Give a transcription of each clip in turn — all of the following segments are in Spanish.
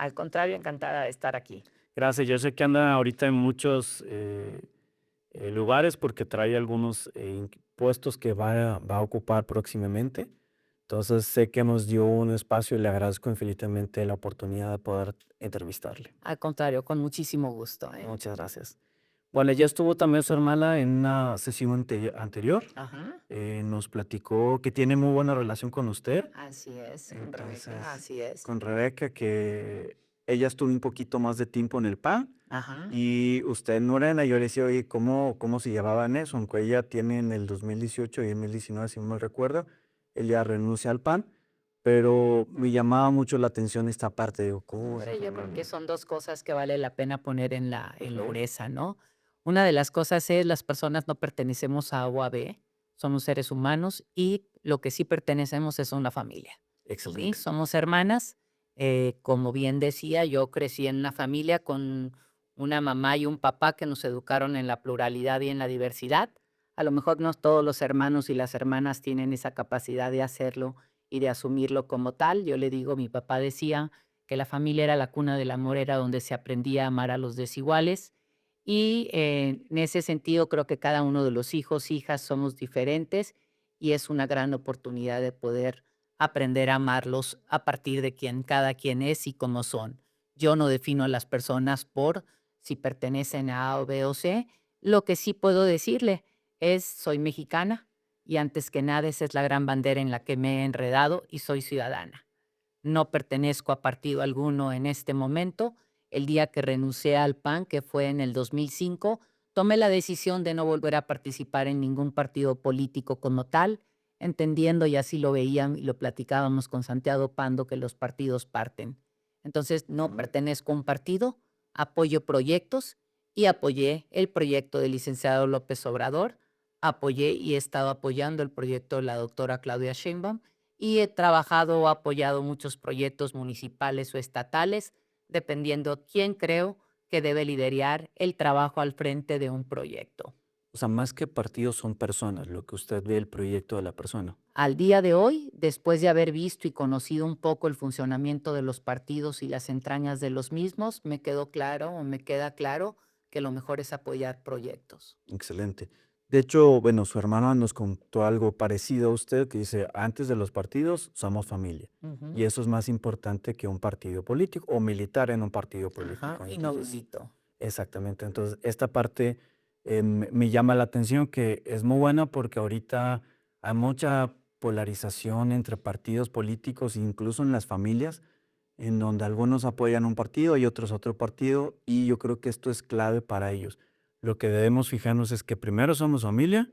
Al contrario, encantada de estar aquí. Gracias. Yo sé que anda ahorita en muchos lugares porque trae algunos puestos que va a ocupar próximamente. Entonces sé que nos dio un espacio y le agradezco infinitamente la oportunidad de poder entrevistarle. Al contrario, con muchísimo gusto, ¿eh? Muchas gracias. Bueno, ya estuvo también su hermana en una sesión anterior. Ajá. Nos platicó que tiene muy buena relación con usted. Así es, con Rebeca, Entonces, así es. con Rebeca, que ella estuvo un poquito más de tiempo en el PAN Ajá. y usted en Morena. Yo le decía, oye, ¿cómo se llevaban eso? Aunque ella tiene en el 2018 y 2019, si no me recuerdo, ella renuncia al PAN, pero me llamaba mucho la atención esta parte. Digo, ¿cómo? Hombre, yo creo que son 2 cosas que vale la pena poner en la mesa, ¿no? Una de las cosas es, las personas no pertenecemos a A o a B, somos seres humanos y lo que sí pertenecemos es a una familia, ¿sí? Excelente. Somos hermanas, como bien decía, yo crecí en una familia con una mamá y un papá que nos educaron en la pluralidad y en la diversidad. A lo mejor no todos los hermanos y las hermanas tienen esa capacidad de hacerlo y de asumirlo como tal. Yo le digo, mi papá decía que la familia era la cuna del amor, era donde se aprendía a amar a los desiguales. Y en ese sentido, creo que cada uno de los hijos, hijas, somos diferentes y es una gran oportunidad de poder aprender a amarlos a partir de quien cada quien es y cómo son. Yo no defino a las personas por si pertenecen a A o B o C. Lo que sí puedo decirle es, soy mexicana y antes que nada esa es la gran bandera en la que me he enredado y soy ciudadana. No pertenezco a partido alguno en este momento. El día que renuncié al PAN, que fue en el 2005, tomé la decisión de no volver a participar en ningún partido político como tal, entendiendo, y así lo veían y lo platicábamos con Santiago Pando, que los partidos parten. Entonces, no pertenezco a un partido, apoyo proyectos y apoyé el proyecto del licenciado López Obrador, apoyé y he estado apoyando el proyecto de la doctora Claudia Sheinbaum y he trabajado o apoyado muchos proyectos municipales o estatales, dependiendo quién creo que debe liderar el trabajo al frente de un proyecto. O sea, más que partidos son personas, lo que usted ve el proyecto de la persona. Al día de hoy, después de haber visto y conocido un poco el funcionamiento de los partidos y las entrañas de los mismos, me quedó claro o me queda claro que lo mejor es apoyar proyectos. Excelente. De hecho, bueno, su hermana nos contó algo parecido a usted, que dice, antes de los partidos somos familia. Ujú. Y eso es más importante que un partido político o militar en un partido Ajá, político. y no Entonces, dudito. exactamente. Entonces, esta parte me llama la atención que es muy buena porque ahorita hay mucha polarización entre partidos políticos, incluso en las familias, en donde algunos apoyan un partido y otros otro partido, y yo creo que esto es clave para ellos. Lo que debemos fijarnos es que primero somos familia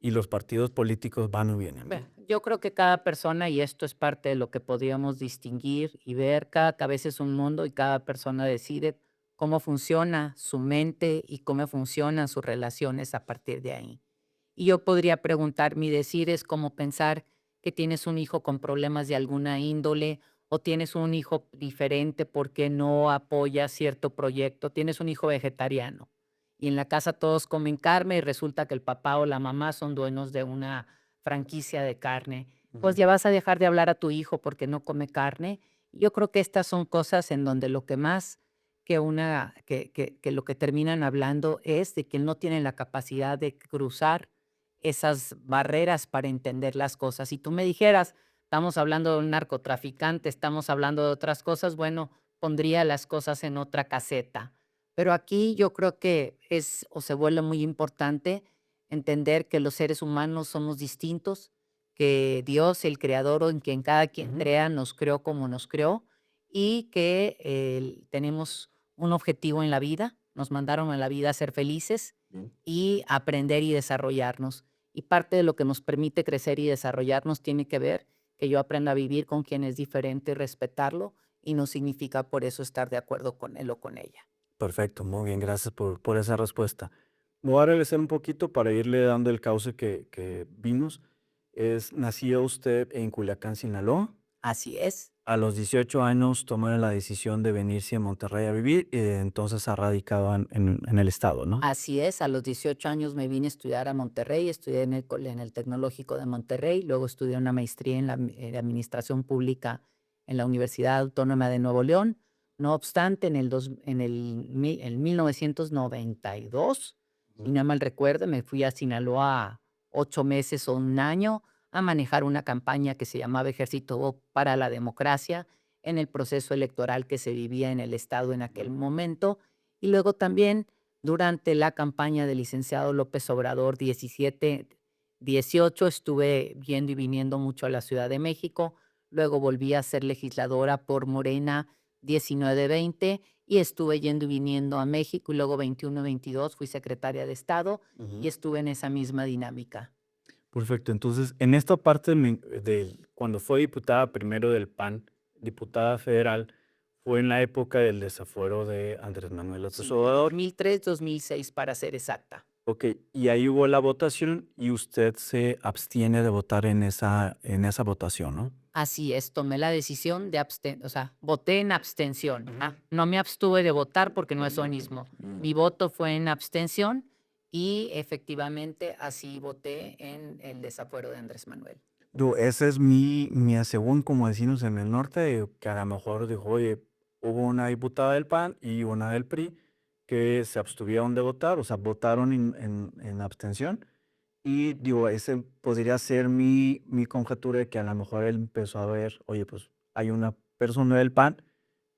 y los partidos políticos van y vienen, Ve, ¿no? yo creo que cada persona, y esto es parte de lo que podríamos distinguir y ver, cada cabeza es un mundo y cada persona decide cómo funciona su mente y cómo funcionan sus relaciones a partir de ahí. Y yo podría preguntar, mi decir es como pensar que tienes un hijo con problemas de alguna índole o tienes un hijo diferente porque no apoya cierto proyecto, tienes un hijo vegetariano y en la casa todos comen carne y resulta que el papá o la mamá son dueños de una franquicia de carne, pues Ujú. ya vas a dejar de hablar a tu hijo porque no come carne. Yo creo que estas son cosas en donde lo que más que lo que terminan hablando es de que no tienen la capacidad de cruzar esas barreras para entender las cosas. Si tú me dijeras, estamos hablando de un narcotraficante, estamos hablando de otras cosas, bueno, pondría las cosas en otra caseta. Pero aquí yo creo que es o se vuelve muy importante entender que los seres humanos somos distintos, que Dios, el creador o en quien cada quien Ujú. crea, nos creó como nos creó y que tenemos un objetivo en la vida, nos mandaron a la vida a ser felices Bien. y aprender y desarrollarnos. Y parte de lo que nos permite crecer y desarrollarnos tiene que ver que yo aprenda a vivir con quien es diferente y respetarlo, y no significa por eso estar de acuerdo con él o con ella. Perfecto, muy bien, gracias por esa respuesta. Me voy a regresar un poquito para irle dando el cauce que vimos. Nació usted en Culiacán, Sinaloa. Así es, A los 18 años tomó la decisión de venirse a Monterrey a vivir, entonces ha radicado en el estado, ¿no? así es. A los 18 años me vine a estudiar a Monterrey, estudié en el Tecnológico de Monterrey, luego estudié una maestría en la administración pública en la Universidad Autónoma de Nuevo León, No obstante, en 1992, Ujú. si no mal recuerdo, me fui a Sinaloa 8 meses o un año a manejar una campaña que se llamaba Ejército para la Democracia en el proceso electoral que se vivía en el estado en aquel momento. Y luego también durante la campaña del licenciado López Obrador 17, 18 estuve yendo y viniendo mucho a la Ciudad de México. Luego volví a ser legisladora por Morena 19, 20 y estuve yendo y viniendo a México y luego 21, 22 fui secretaria de Estado y Ujú. estuve en esa misma dinámica. Perfecto. Entonces, en esta parte cuando fue diputada primero del PAN, diputada federal, fue en la época del desafuero de Andrés Manuel López Sí, de Obrador. 2003, 2006 para ser exacta. Ok, y ahí hubo la votación y usted se abstiene de votar en esa votación, ¿no? Así es, tomé la decisión de o sea, voté en abstención. No me abstuve de votar porque no es lo mismo. Mi voto fue en abstención y efectivamente así voté en el desafuero de Andrés Manuel. Ese es mi asegún, como decimos en el norte, que a lo mejor dijo, oye, hubo una diputada del PAN y una del PRI que se abstuvieron de votar, o sea, votaron en abstención. Y digo, ese podría ser mi conjetura de que a lo mejor él empezó a ver, oye, pues hay una persona del PAN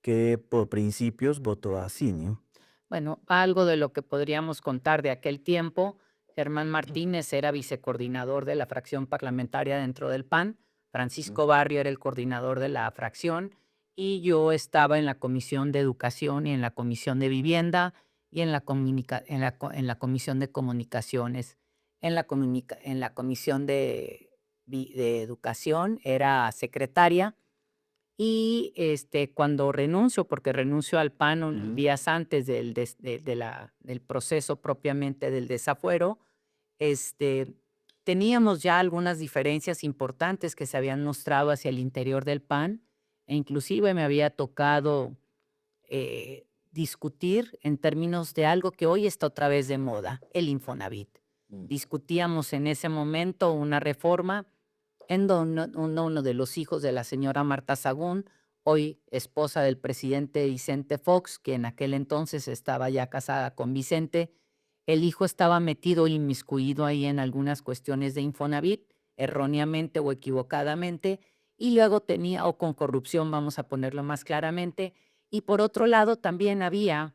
que por principios votó así, ¿no? Bueno, algo de lo que podríamos contar de aquel tiempo, Germán Martínez era vicecoordinador de la fracción parlamentaria dentro del PAN, Ujú. Francisco Barrio era el coordinador de la fracción y yo estaba en la Comisión de Educación y en la Comisión de Vivienda y en en la Comisión de Comunicaciones. En la Comisión de Educación era secretaria y, cuando renuncio, porque renuncio al PAN Ujú. días antes del proceso propiamente del desafuero, este, teníamos ya algunas diferencias importantes que se habían mostrado hacia el interior del PAN, e inclusive me había tocado, discutir en términos de algo que hoy está otra vez de moda, el Infonavit. Mm. Discutíamos en ese momento una reforma en donde uno de los hijos de la señora Marta Sagún, hoy esposa del presidente Vicente Fox, que en aquel entonces estaba ya casada con Vicente, el hijo estaba metido, inmiscuido ahí en algunas cuestiones de Infonavit, erróneamente o equivocadamente, y luego tenía, o con corrupción, vamos a ponerlo más claramente, y por otro lado también había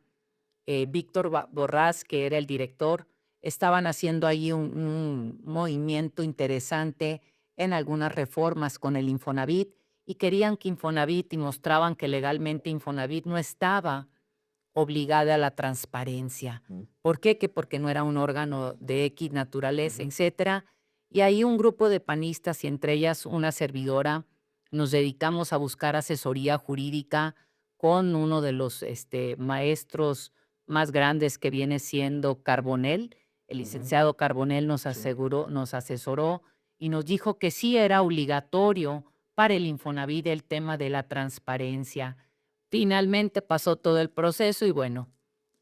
Víctor Borrás, que era el director, estaban haciendo ahí un movimiento interesante en algunas reformas con el Infonavit y querían que Infonavit y mostraban que legalmente Infonavit no estaba obligada a la transparencia. Mm. ¿Por qué? Que porque no era un órgano de X naturaleza, Ujú. etcétera. Y ahí un grupo de panistas, y entre ellas una servidora, nos dedicamos a buscar asesoría jurídica con uno de los maestros más grandes que viene siendo Carbonell. El Ujú. licenciado Carbonell nos Sí. aseguró, nos asesoró y nos dijo que sí era obligatorio para el Infonavit el tema de la transparencia. Finalmente pasó todo el proceso y bueno,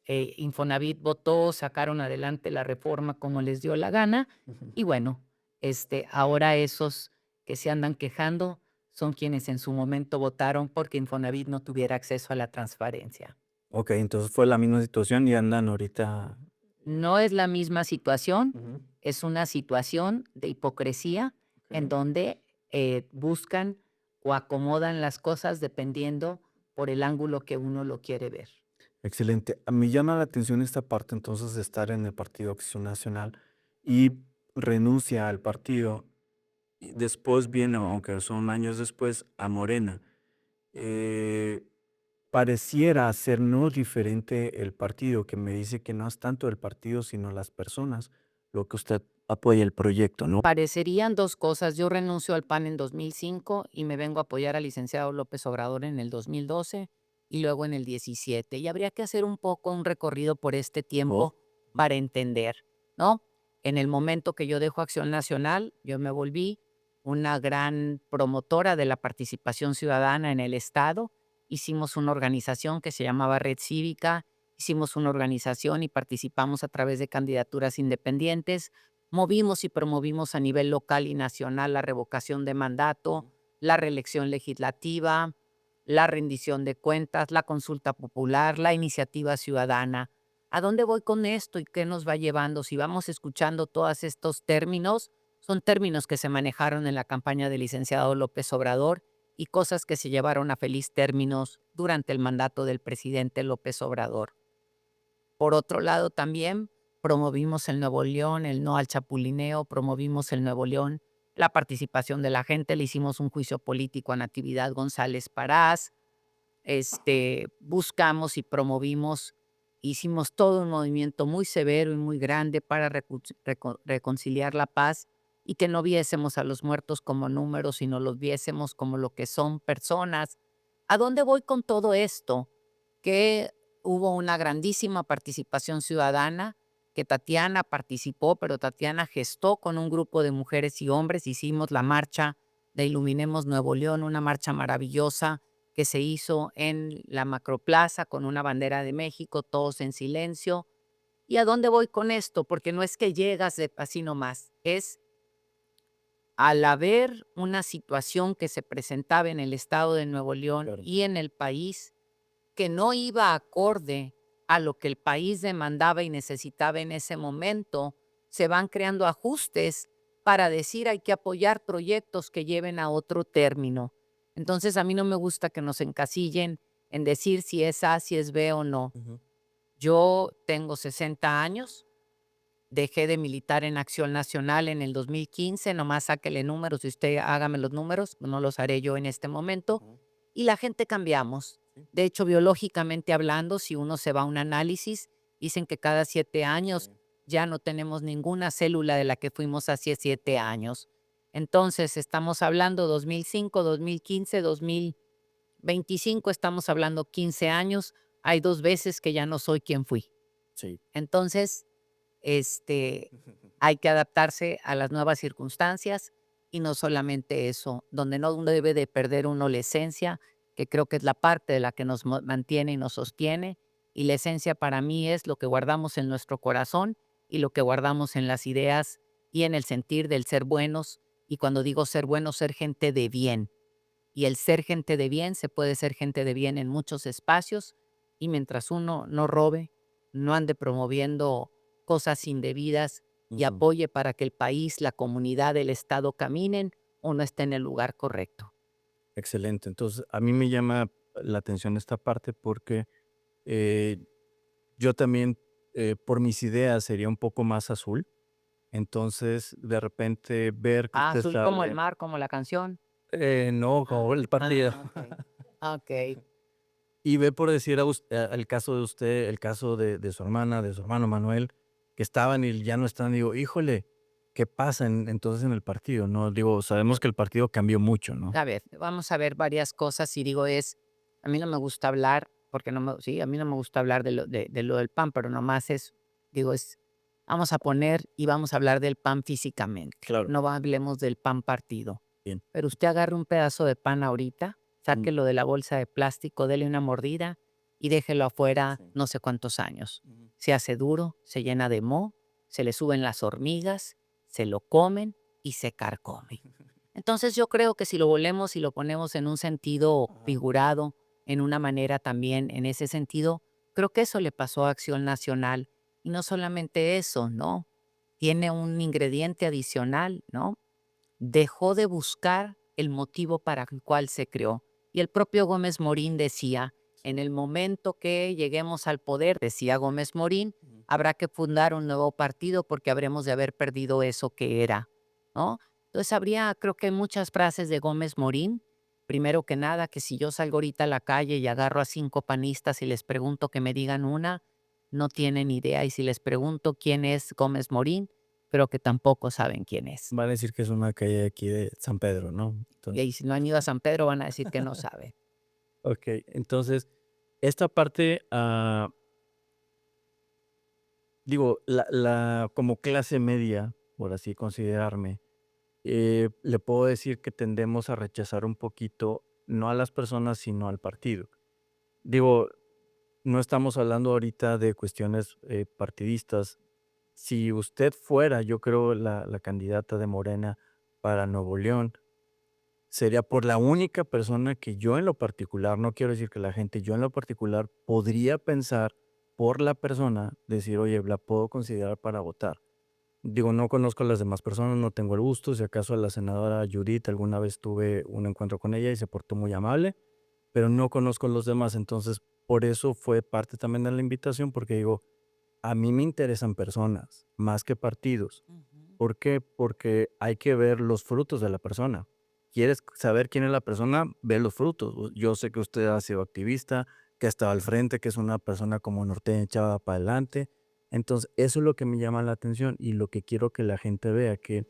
Infonavit votó, sacaron adelante la reforma como les dio la gana Ujú. y bueno, ahora esos que se andan quejando son quienes en su momento votaron porque Infonavit no tuviera acceso a la transparencia. Ok, entonces fue la misma situación y andan ahorita. No es la misma situación, Ujú. es una situación de hipocresía en Ok. donde buscan o acomodan las cosas dependiendo por el ángulo que uno lo quiere ver. Excelente. A mí llama la atención esta parte entonces de estar en el Partido Acción Nacional y renuncia al partido. Y después viene, aunque son años después, a Morena. Eh, Pareciera ser no diferente el partido, que me dice que no es tanto el partido, sino las personas, lo que usted apoya el proyecto, ¿no? Parecerían 2 cosas. Yo renuncio al PAN en 2005 y me vengo a apoyar al licenciado López Obrador en el 2012 y luego en el 17. Y habría que hacer un poco un recorrido por este Oh. tiempo para entender, ¿no? En el momento que yo dejo Acción Nacional, yo me volví una gran promotora de la participación ciudadana en el Estado. Hicimos una organización que se llamaba Red Cívica, hicimos una organización y participamos a través de candidaturas independientes. Movimos y promovimos a nivel local y nacional la revocación de mandato, la reelección legislativa, la rendición de cuentas, la consulta popular, la iniciativa ciudadana. ¿A dónde voy con esto y qué nos va llevando? Si vamos escuchando todos estos términos, son términos que se manejaron en la campaña del licenciado López Obrador y cosas que se llevaron a feliz términos durante el mandato del presidente López Obrador. Por otro lado, también promovimos el Nuevo León, el no al chapulineo, promovimos el Nuevo León, la participación de la gente, le hicimos un juicio político a Natividad González Parás, buscamos y promovimos, hicimos todo un movimiento muy severo y muy grande para reconciliar la paz y que no viésemos a los muertos como números, sino los viésemos como lo que son personas. ¿A dónde voy con todo esto? Que hubo una grandísima participación ciudadana, que Tatiana participó, pero Tatiana gestó con un grupo de mujeres y hombres, hicimos la marcha de Iluminemos Nuevo León, una marcha maravillosa que se hizo en la Macroplaza con una bandera de México, todos en silencio. ¿Y a dónde voy con esto? Porque no es que llegas de así nomás, es al haber una situación que se presentaba en el estado de Nuevo León Claro. y en el país que no iba acorde a lo que el país demandaba y necesitaba en ese momento, se van creando ajustes para decir hay que apoyar proyectos que lleven a otro término. Entonces a mí no me gusta que nos encasillen en decir si es A, si es B o no. Ujú. Yo tengo 60 años, dejé de militar en Acción Nacional en el 2015, nomás sáquele números y usted hágame los números, no los haré yo en este momento, Ujú. y la gente cambiamos. Sí, De hecho, biológicamente hablando, si uno se va a un análisis, dicen que cada 7 años sí. ya no tenemos ninguna célula de la que fuimos hace 7 años. Entonces, estamos hablando 2005, 2015, 2025, estamos hablando 15 años. Hay 2 veces que ya no soy quien fui. Sí. Entonces, hay que adaptarse a las nuevas circunstancias y no solamente eso, donde no debe de perder uno la esencia, que creo que es la parte de la que nos mantiene y nos sostiene. Y la esencia para mí es lo que guardamos en nuestro corazón y lo que guardamos en las ideas y en el sentir del ser buenos. Y cuando digo ser buenos, ser gente de bien. Y el ser gente de bien se puede ser gente de bien en muchos espacios y mientras uno no robe, no ande promoviendo cosas indebidas y Ujú. apoye para que el país, la comunidad, el Estado caminen, uno esté en el lugar correcto. Excelente. Entonces, a mí me llama la atención esta parte porque eh, yo también, por mis ideas, sería un poco más azul. Entonces, de repente, ver que usted Azul como el sale, mar, como la canción. no, como el partido. Okey. Okey. Y ve por decir el caso de usted, el caso de su hermana, de su hermano Manuel, que estaban y ya no están. Digo, híjole, ¿qué pasa entonces en el partido? No, digo, sabemos que el partido cambió mucho, ¿no? A ver, vamos a ver varias cosas y digo a mí no me gusta hablar, porque no me sí, a mí no me gusta hablar de lo del pan, pero nomás vamos a poner y vamos a hablar del pan físicamente, Claro. no hablemos del pan partido. Bien. Pero usted agarre un pedazo de pan ahorita, Mm. sáquelo de la bolsa de plástico, dele una mordida y déjelo afuera Sí. no sé cuántos años. Ujú. Se hace duro, se llena de moho, se le suben las hormigas, se lo comen y se carcome. Entonces yo creo que si lo volvemos y lo ponemos en un sentido Ajá. figurado, en una manera también en ese sentido, creo que eso le pasó a Acción Nacional. Y no solamente eso, ¿no? Tiene un ingrediente adicional, ¿no? Dejó de buscar el motivo para el cual se creó. Y el propio Gómez Morín decía, en el momento que lleguemos al poder, decía Gómez Morín, Ujú. habrá que fundar un nuevo partido porque habremos de haber perdido eso que era, ¿no? Entonces habría, creo que muchas frases de Gómez Morín. Primero que nada, que si yo salgo ahorita a la calle y agarro a 5 panistas y les pregunto que me digan una, no tienen idea. Y si les pregunto quién es Gómez Morín, creo que tampoco saben quién es. Van a decir que es una calle de aquí de San Pedro, ¿no? Y ahí Entonces, si no han ido a San Pedro van a decir que no saben. okey. Entonces, esta parte, digo, como clase media, por así considerarme, le puedo decir que tendemos a rechazar un poquito, no a las personas, sino al partido. Digo, no estamos hablando ahorita de cuestiones, partidistas. Si usted fuera, yo creo, la candidata de Morena para Nuevo León, sería por la única persona que yo en lo particular, no quiero decir que la gente, yo en lo particular podría pensar por la persona, decir, oye, la puedo considerar para votar. Digo, no conozco a las demás personas, no tengo el gusto. Si acaso a la senadora Judith alguna vez tuve un encuentro con ella y se portó muy amable, pero no conozco a los demás. Entonces, por eso fue parte también de la invitación, porque digo, a mí me interesan personas más que partidos. Ujú. ¿Por qué? Porque hay que ver los frutos de la persona. ¿Quieres saber quién es la persona? Ve los frutos. Yo sé que usted ha sido activista, que ha estado al frente, que es una persona como norteña echada para adelante. Entonces, eso es lo que me llama la atención y lo que quiero que la gente vea, que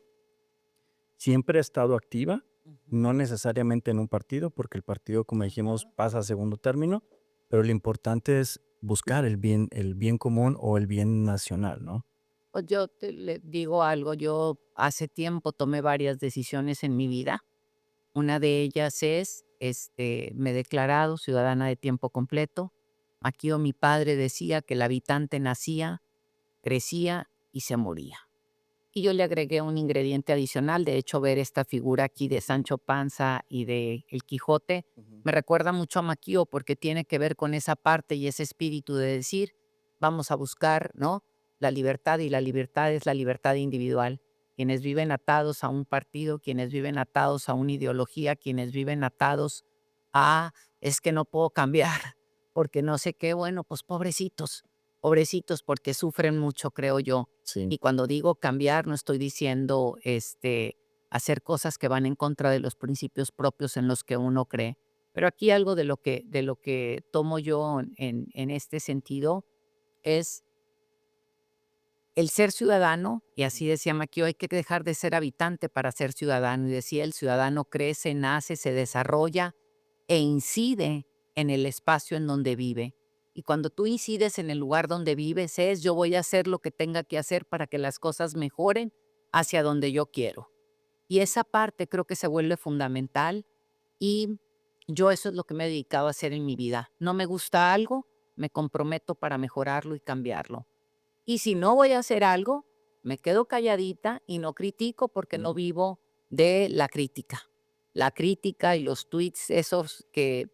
siempre ha estado activa, Ujú. no necesariamente en un partido, porque el partido, como dijimos, Ajá. pasa a segundo término, pero lo importante es buscar el bien común o el bien nacional, ¿no? Pues yo le digo algo, yo hace tiempo tomé varias decisiones en mi vida. Una de ellas es, me he declarado ciudadana de tiempo completo. Aquí mi padre decía que el habitante nacía, crecía y se moría. Y yo le agregué un ingrediente adicional. De hecho, ver esta figura aquí de Sancho Panza y de El Quijote Ujú. me recuerda mucho a Maquio porque tiene que ver con esa parte y ese espíritu de decir, vamos a buscar, ¿no? La libertad, y la libertad es la libertad individual. Quienes viven atados a un partido, quienes viven atados a una ideología, quienes viven atados a, es que no puedo cambiar porque no sé qué, bueno, pues pobrecitos, pobrecitos porque sufren mucho, creo yo. Sí. Y cuando digo cambiar, no estoy diciendo, hacer cosas que van en contra de los principios propios en los que uno cree. Pero aquí algo de lo que tomo yo en este sentido es el ser ciudadano, y así decía Maquio, hay que dejar de ser habitante para ser ciudadano. Y decía, el ciudadano crece, nace, se desarrolla e incide en el espacio en donde vive. Y cuando tú incides en el lugar donde vives es, yo voy a hacer lo que tenga que hacer para que las cosas mejoren hacia donde yo quiero. Y esa parte creo que se vuelve fundamental y yo eso es lo que me he dedicado a hacer en mi vida. No me gusta algo, me comprometo para mejorarlo y cambiarlo. Y si no voy a hacer algo, me quedo calladita y no critico porque no Mm. vivo de la crítica. La crítica y los tweets esos que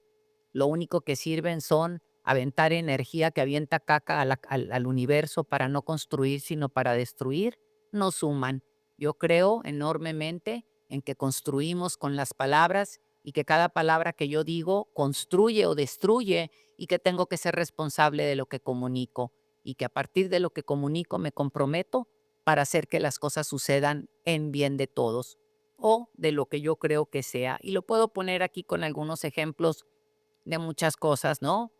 lo único que sirven son aventar energía que avienta caca al universo para no construir, sino para destruir, no suman. Yo creo enormemente en que construimos con las palabras y que cada palabra que yo digo construye o destruye y que tengo que ser responsable de lo que comunico y que a partir de lo que comunico me comprometo para hacer que las cosas sucedan en bien de todos o de lo que yo creo que sea. Y lo puedo poner aquí con algunos ejemplos de muchas cosas, ¿no?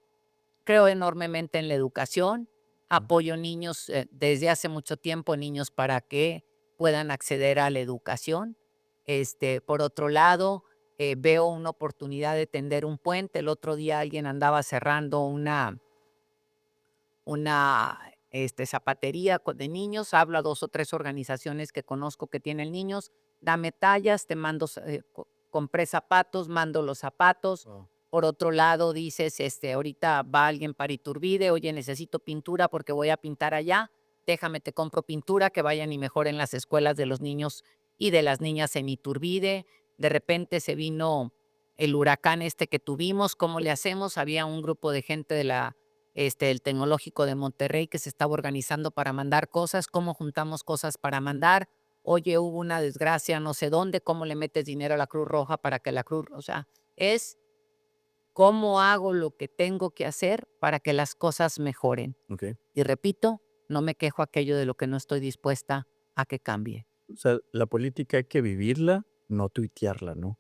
Creo enormemente en la educación, apoyo niños desde hace mucho tiempo, niños para que puedan acceder a la educación. Por otro lado, veo una oportunidad de tender un puente. El otro día alguien andaba cerrando una zapatería de niños, hablo a 2 o 3 organizaciones que conozco que tienen niños, dame tallas, te mando, compré zapatos, mando los zapatos. Wao. Por otro lado, dices, ahorita va alguien para Iturbide, oye, necesito pintura porque voy a pintar allá, déjame, te compro pintura, que vayan y mejoren las escuelas de los niños y de las niñas en Iturbide. De repente se vino el huracán que tuvimos, ¿cómo le hacemos? Había un grupo de gente de el Tecnológico de Monterrey que se estaba organizando para mandar cosas, cómo juntamos cosas para mandar. Oye, hubo una desgracia no sé dónde, cómo le metes dinero a la Cruz Roja para que la Cruz, o sea, es cómo hago lo que tengo que hacer para que las cosas mejoren. Okey. Y repito, no me quejo aquello de lo que no estoy dispuesta a que cambie. O sea, la política hay que vivirla, no tuitearla, ¿no?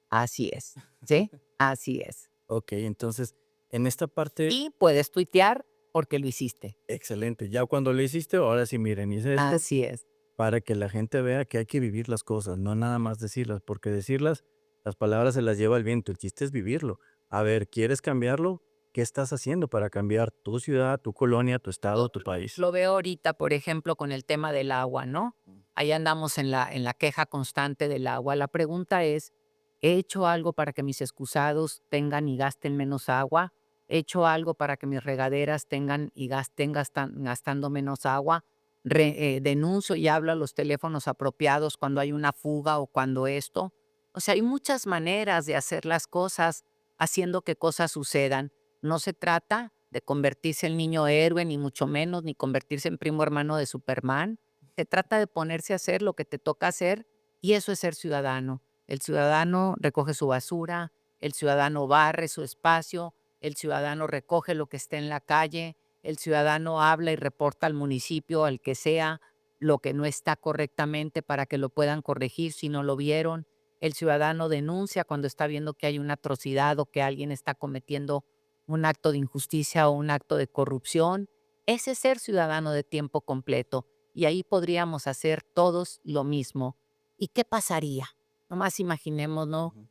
Así es, ¿sí? Así es. Okey, entonces, en esta parte, Y puedes tuitear porque lo hiciste. excelente. Ya cuando lo hiciste, ahora sí, miren, hice esto Así es. para que la gente vea que hay que vivir las cosas, no nada más decirlas, porque decirlas, las palabras se las lleva el viento, el chiste es vivirlo. A ver, ¿quieres cambiarlo? ¿Qué estás haciendo para cambiar tu ciudad, tu colonia, tu estado, tu país? Lo veo ahorita, por ejemplo, con el tema del agua, ¿no? Mm. Ahí andamos en la queja constante del agua. La pregunta es, ¿he hecho algo para que mis excusados tengan y gasten menos agua? ¿He hecho algo para que mis regaderas tengan y gastando menos agua? Denuncio y hablo a los teléfonos apropiados cuando hay una fuga o cuando esto. O sea, hay muchas maneras de hacer las cosas haciendo que cosas sucedan. No se trata de convertirse en niño héroe, ni mucho menos, ni convertirse en primo hermano de Superman. Se trata de ponerse a hacer lo que te toca hacer y eso es ser ciudadano. El ciudadano recoge su basura, el ciudadano barre su espacio, el ciudadano recoge lo que esté en la calle, el ciudadano habla y reporta al municipio, al que sea, lo que no está correctamente para que lo puedan corregir si no lo vieron. El ciudadano denuncia cuando está viendo que hay una atrocidad o que alguien está cometiendo un acto de injusticia o un acto de corrupción. Ese es ser ciudadano de tiempo completo. Y ahí podríamos hacer todos lo mismo. ¿Y qué pasaría? Nomás imaginémonos Ujú,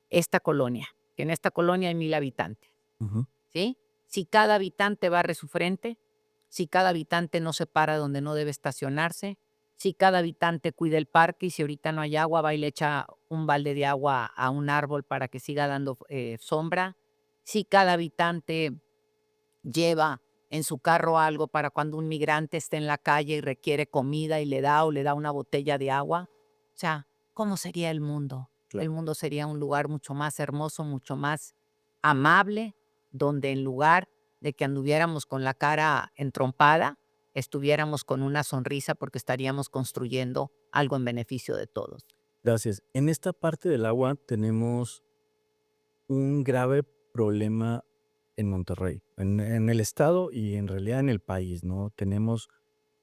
esta colonia, que en esta colonia hay 1000 habitantes. ujú. ¿Sí? Si cada habitante barre su frente, si cada habitante no se para donde no debe estacionarse, si cada habitante cuida el parque y si ahorita no hay agua, va y le echa un balde de agua a un árbol para que siga dando sombra, si cada habitante lleva en su carro algo para cuando un migrante esté en la calle y requiere comida y le da o le da una botella de agua. O sea, ¿cómo sería el mundo? El Claro. mundo sería un lugar mucho más hermoso, mucho más amable, donde en lugar de que anduviéramos con la cara entrompada, estuviéramos con una sonrisa porque estaríamos construyendo algo en beneficio de todos. Gracias. En esta parte del agua tenemos un grave problema en Monterrey, en el estado y en realidad en el país, ¿no? Tenemos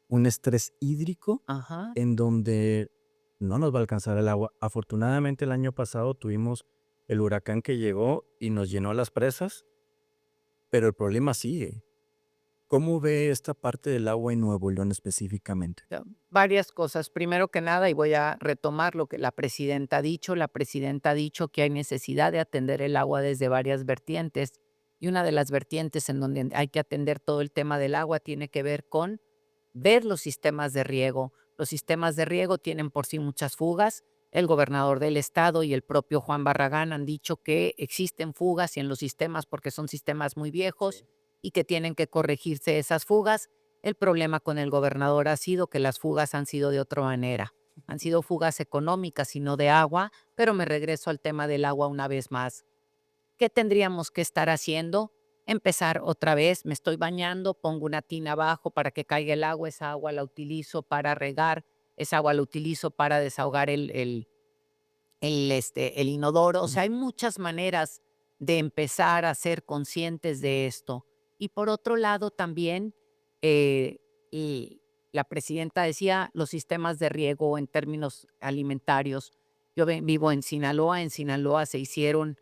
un estrés hídrico Ajá. en donde no nos va a alcanzar el agua. Afortunadamente, el año pasado tuvimos el huracán que llegó y nos llenó las presas, pero el problema sigue. ¿Cómo ve esta parte del agua en Nuevo León específicamente? Ya, varias cosas. Primero que nada, y voy a retomar lo que la presidenta ha dicho, que hay necesidad de atender el agua desde varias vertientes. Y una de las vertientes en donde hay que atender todo el tema del agua tiene que ver con ver los sistemas de riego. Los sistemas de riego tienen por sí muchas fugas. El gobernador del estado y el propio Juan Barragán han dicho que existen fugas en los sistemas porque son sistemas muy viejos y que tienen que corregirse esas fugas. El problema con el gobernador ha sido que las fugas han sido de otra manera. Han sido fugas económicas y no de agua, pero me regreso al tema del agua una vez más. ¿Qué tendríamos que estar haciendo? Empezar otra vez, me estoy bañando, pongo una tina abajo para que caiga el agua, esa agua la utilizo para regar, esa agua la utilizo para desahogar el inodoro. O sea, hay muchas maneras de empezar a ser conscientes de esto. Y por otro lado, también, y la presidenta decía los sistemas de riego en términos alimentarios. Yo vivo en Sinaloa se hicieron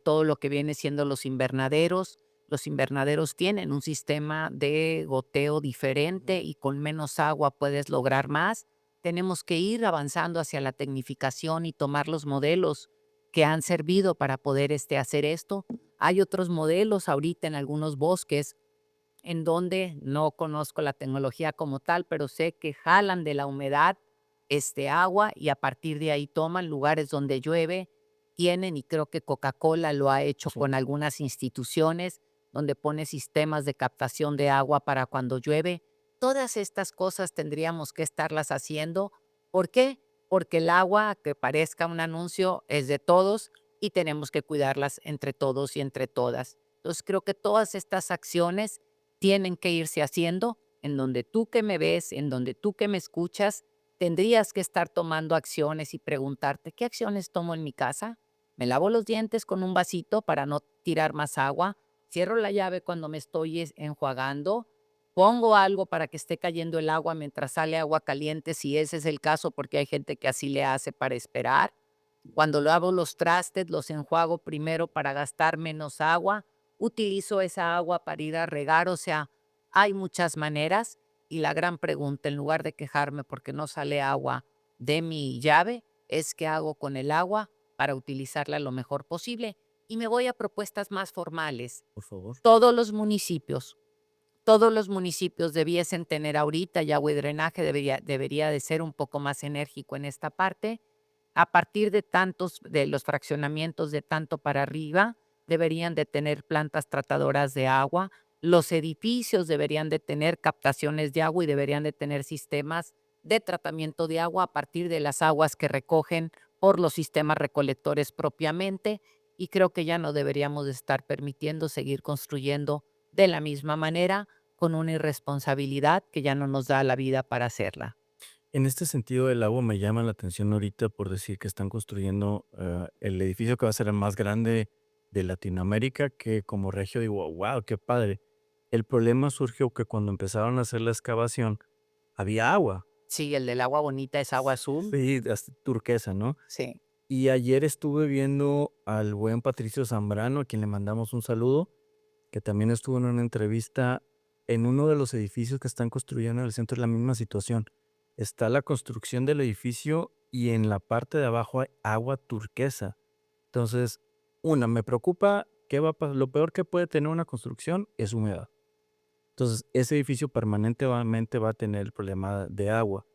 todo lo que viene siendo los invernaderos. Los invernaderos tienen un sistema de goteo diferente y con menos agua puedes lograr más. Tenemos que ir avanzando hacia la tecnificación y tomar los modelos que han servido para poder hacer esto. Hay otros modelos ahorita en algunos bosques en donde no conozco la tecnología como tal, pero sé que jalan de la humedad agua y a partir de ahí toman lugares donde llueve, tienen, y creo que Coca-Cola lo ha hecho Sí. con algunas instituciones, donde pone sistemas de captación de agua para cuando llueve. Todas estas cosas tendríamos que estarlas haciendo. ¿Por qué? Porque el agua, que parezca un anuncio, es de todos y tenemos que cuidarlas entre todos y entre todas. Entonces creo que todas estas acciones tienen que irse haciendo en donde tú que me ves, en donde tú que me escuchas, tendrías que estar tomando acciones y preguntarte, ¿qué acciones tomo en mi casa? ¿Me lavo los dientes con un vasito para no tirar más agua? ¿Cierro la llave cuando me estoy enjuagando? ¿Pongo algo para que esté cayendo el agua mientras sale agua caliente, si ese es el caso, porque hay gente que así le hace para esperar? Cuando lavo los trastes, los enjuago primero para gastar menos agua, utilizo esa agua para ir a regar, o sea, hay muchas maneras y la gran pregunta, en lugar de quejarme porque no sale agua de mi llave, es qué hago con el agua para utilizarla lo mejor posible. Y me voy a propuestas más formales. Por favor. Todos los municipios, todos los municipios debiesen tener ahorita, y agua y drenaje debería de ser un poco más enérgico en esta parte. A partir de tantos, de los fraccionamientos de tanto para arriba, deberían de tener plantas tratadoras de agua. Los edificios deberían de tener captaciones de agua y deberían de tener sistemas de tratamiento de agua a partir de las aguas que recogen por los sistemas recolectores propiamente, y creo que ya no deberíamos de estar permitiendo seguir construyendo de la misma manera con una irresponsabilidad que ya no nos da la vida para hacerla. En este sentido del agua me llama la atención ahorita por decir que están construyendo el edificio que va a ser el más grande de Latinoamérica, que como regio digo, wow, qué padre. El problema surgió que cuando empezaron a hacer la excavación, había agua. Sí, el del agua bonita es agua azul. Sí, hasta turquesa, ¿no? Sí. Y ayer estuve viendo al buen Patricio Zambrano, a quien le mandamos un saludo, que también estuvo en una entrevista en uno de los edificios que están construyendo en el centro, es la misma situación. Está la construcción del edificio y en la parte de abajo hay agua turquesa. Entonces, me preocupa qué va a pasar. Lo peor que puede tener una construcción es humedad. Entonces, ese edificio permanentemente va a tener el problema de agua.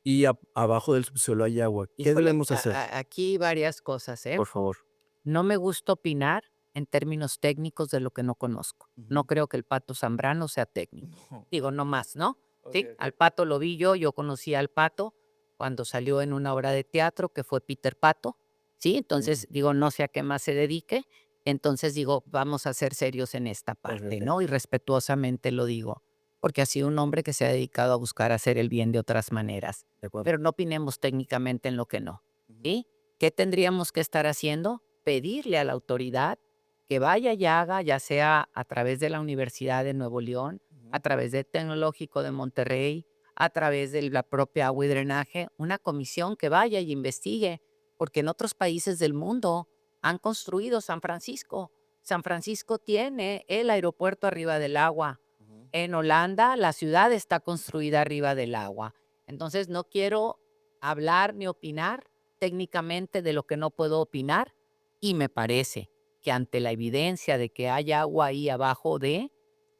Y abajo del subsuelo hay agua. ¿Qué Híjole, debemos hacer? aquí varias cosas, ¿eh? Por favor. No me gusta opinar en términos técnicos de lo que no conozco. No Ujú. creo que el Pato Zambrano sea técnico. No. Digo, no más, ¿no? Sí, Okey, okey. al Pato lo vi yo conocí al Pato cuando salió en una obra de teatro que fue Peter Pato, ¿sí? Ujú. Entonces, digo, no sé a qué más se dedique. Entonces, digo, vamos a ser serios en esta Okey, parte, okey. ¿no? Y respetuosamente lo digo, porque ha sido un hombre que se ha dedicado a buscar hacer el bien de otras maneras. De acuerdo. Pero no opinemos técnicamente en lo que no, Ujú, ¿sí? ¿Qué tendríamos que estar haciendo? Pedirle a la autoridad que vaya y haga, ya sea a través de la Universidad de Nuevo León, a ujú. través del Tecnológico de Monterrey, a través de la propia agua y drenaje, una comisión que vaya y investigue, porque en otros países del mundo han construido San Francisco. San Francisco tiene el aeropuerto arriba del agua. Ujú. En Holanda, la ciudad está construida arriba del agua. Entonces, no quiero hablar ni opinar técnicamente de lo que no puedo opinar, y me parece que ante la evidencia de que hay agua ahí abajo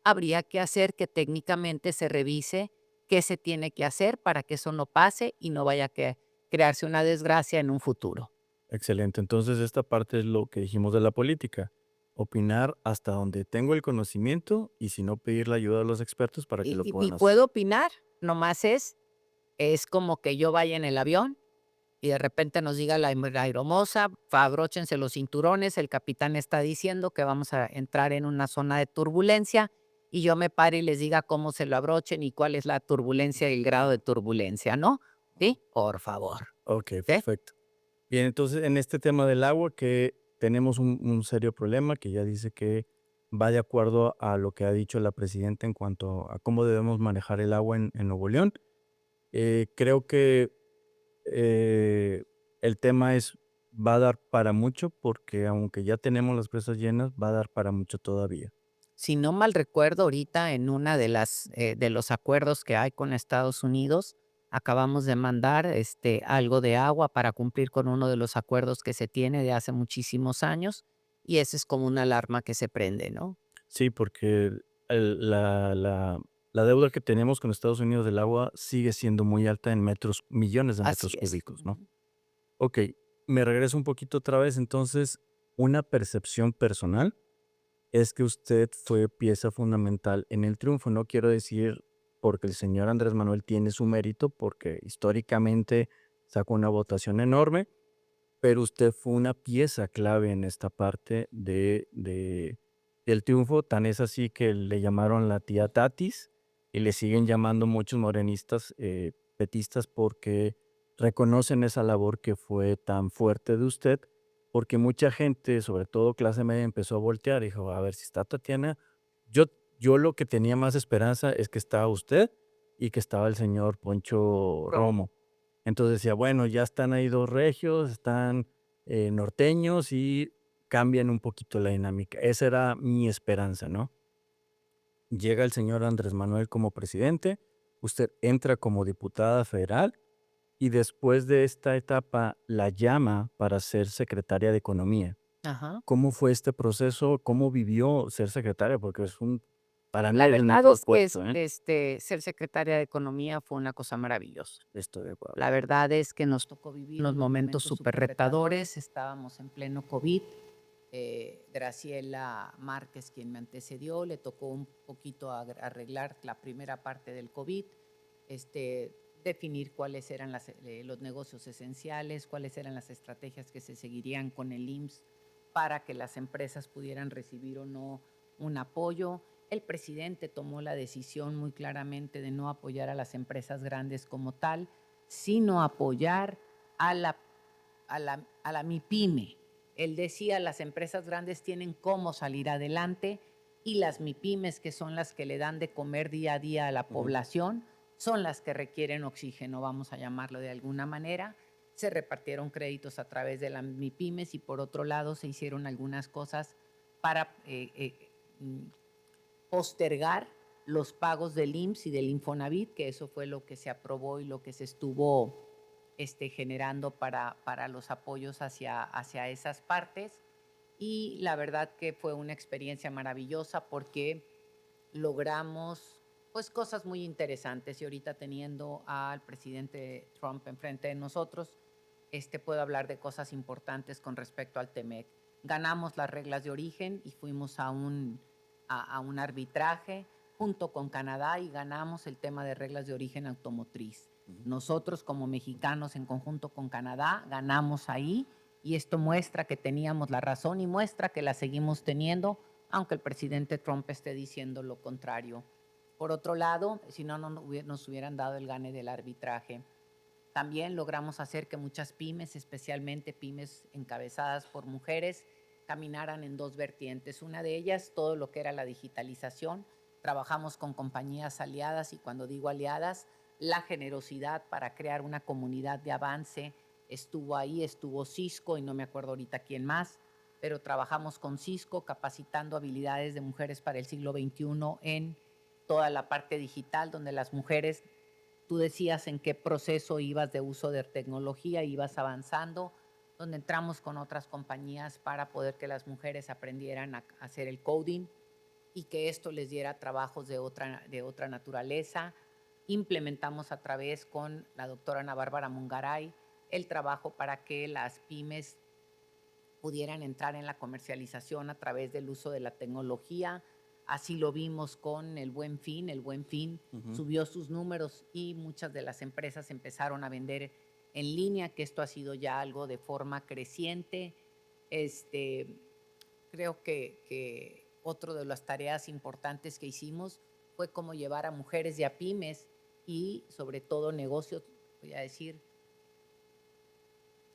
habría que hacer que técnicamente se revise qué se tiene que hacer para que eso no pase y no vaya a crearse una desgracia en un futuro. Excelente. Entonces, esta parte es lo que dijimos de la política. Opinar hasta donde tengo el conocimiento y si no pedir la ayuda de los expertos para que Y, lo y- y puedan hacer. puedo opinar, nomás es como que yo vaya en el avión y de repente nos diga la aeromoza, abróchense los cinturones, el capitán está diciendo que vamos a entrar en una zona de turbulencia, y yo me pare y les diga cómo se lo abrochen y cuál es la turbulencia y el grado de turbulencia, ¿no? ¿Sí? Por favor. Ok, ¿Sí? perfecto. Bien, entonces en este tema del agua que tenemos un serio problema que ya dice que va de acuerdo a lo que ha dicho la presidenta en cuanto a cómo debemos manejar el agua en Nuevo León. Creo que eh, el tema va a dar para mucho porque aunque ya tenemos las presas llenas, va a dar para mucho todavía. Si no mal recuerdo, ahorita en una de los acuerdos que hay con Estados Unidos, acabamos de mandar, algo de agua para cumplir con uno de los acuerdos que se tiene de hace muchísimos años, y ese es como una alarma que se prende, ¿no? Sí, porque la deuda que tenemos con Estados Unidos del agua sigue siendo muy alta en millones de Así metros es. cúbicos, ¿no? Ujú. Ok, me regreso un poquito otra vez. Entonces, una percepción personal es que usted fue pieza fundamental en el triunfo. No quiero decir porque el señor Andrés Manuel tiene su mérito, porque históricamente sacó una votación enorme, pero usted fue una pieza clave en esta parte del triunfo. Tan es así que le llamaron la tía Tatis y le siguen llamando muchos morenistas, petistas, porque reconocen esa labor que fue tan fuerte de usted, porque mucha gente, sobre todo clase media, empezó a voltear y dijo, a ver, si está Tatiana, yo, yo lo que tenía más esperanza es que estaba usted y que estaba el señor Poncho Romo. Entonces decía, bueno, ya están ahí 2 regios, están, norteños y cambian un poquito la dinámica. Esa era mi esperanza, ¿no? Llega el señor Andrés Manuel como presidente, usted entra como diputada federal y después de esta etapa la llama para ser secretaria de Economía. Ajá. ¿Cómo fue este proceso? ¿Cómo vivió ser secretaria? Porque para mí La es el verdad mejor es que, puesto, ¿eh? ser secretaria de Economía fue una cosa maravillosa. Estoy de acuerdo. La verdad es que nos tocó vivir unos momentos súper retadores, estábamos en pleno COVID. Graciela Márquez, quien me antecedió, le tocó un poquito arreglar la primera parte del COVID. Este, definir cuáles eran los negocios esenciales, cuáles eran las estrategias que se seguirían con el IMSS para que las empresas pudieran recibir o no un apoyo. El presidente tomó la decisión muy claramente de no apoyar a las empresas grandes como tal, sino apoyar a la MIPYME. Él decía, las empresas grandes tienen cómo salir adelante y las MIPYMES, que son las que le dan de comer día a día a la población, son las que requieren oxígeno, vamos a llamarlo de alguna manera. Se repartieron créditos a través de las MIPYMES y por otro lado se hicieron algunas cosas para postergar los pagos del IMSS y del Infonavit, que eso fue lo que se aprobó y lo que se estuvo generando para los apoyos hacia esas partes. Y la verdad que fue una experiencia maravillosa porque logramos pues cosas muy interesantes y ahorita teniendo al presidente Trump enfrente de nosotros, puedo hablar de cosas importantes con respecto al TEMEC. Ganamos las reglas de origen y fuimos a un arbitraje junto con Canadá y ganamos el tema de reglas de origen automotriz. Nosotros como mexicanos en conjunto con Canadá ganamos ahí y esto muestra que teníamos la razón y muestra que la seguimos teniendo, aunque el presidente Trump esté diciendo lo contrario. Por otro lado, si no, nos hubieran dado el gane del arbitraje. También logramos hacer que muchas pymes, especialmente pymes encabezadas por mujeres, caminaran en dos vertientes. Una de ellas, todo lo que era la digitalización. Trabajamos con compañías aliadas y cuando digo aliadas, la generosidad para crear una comunidad de avance estuvo ahí, estuvo Cisco y no me acuerdo ahorita quién más, pero trabajamos con Cisco capacitando habilidades de mujeres para el siglo XXI en toda la parte digital, donde las mujeres, tú decías en qué proceso ibas de uso de tecnología, ibas avanzando, donde entramos con otras compañías para poder que las mujeres aprendieran a hacer el coding y que esto les diera trabajos de otra naturaleza. Implementamos a través con la doctora Ana Bárbara Mungaray el trabajo para que las pymes pudieran entrar en la comercialización a través del uso de la tecnología. Así lo vimos con el Buen Fin. El Buen Fin subió sus números y muchas de las empresas empezaron a vender en línea, que esto ha sido ya algo de forma creciente. Creo que otro de las tareas importantes que hicimos fue cómo llevar a mujeres y a pymes y sobre todo negocios, voy a decir,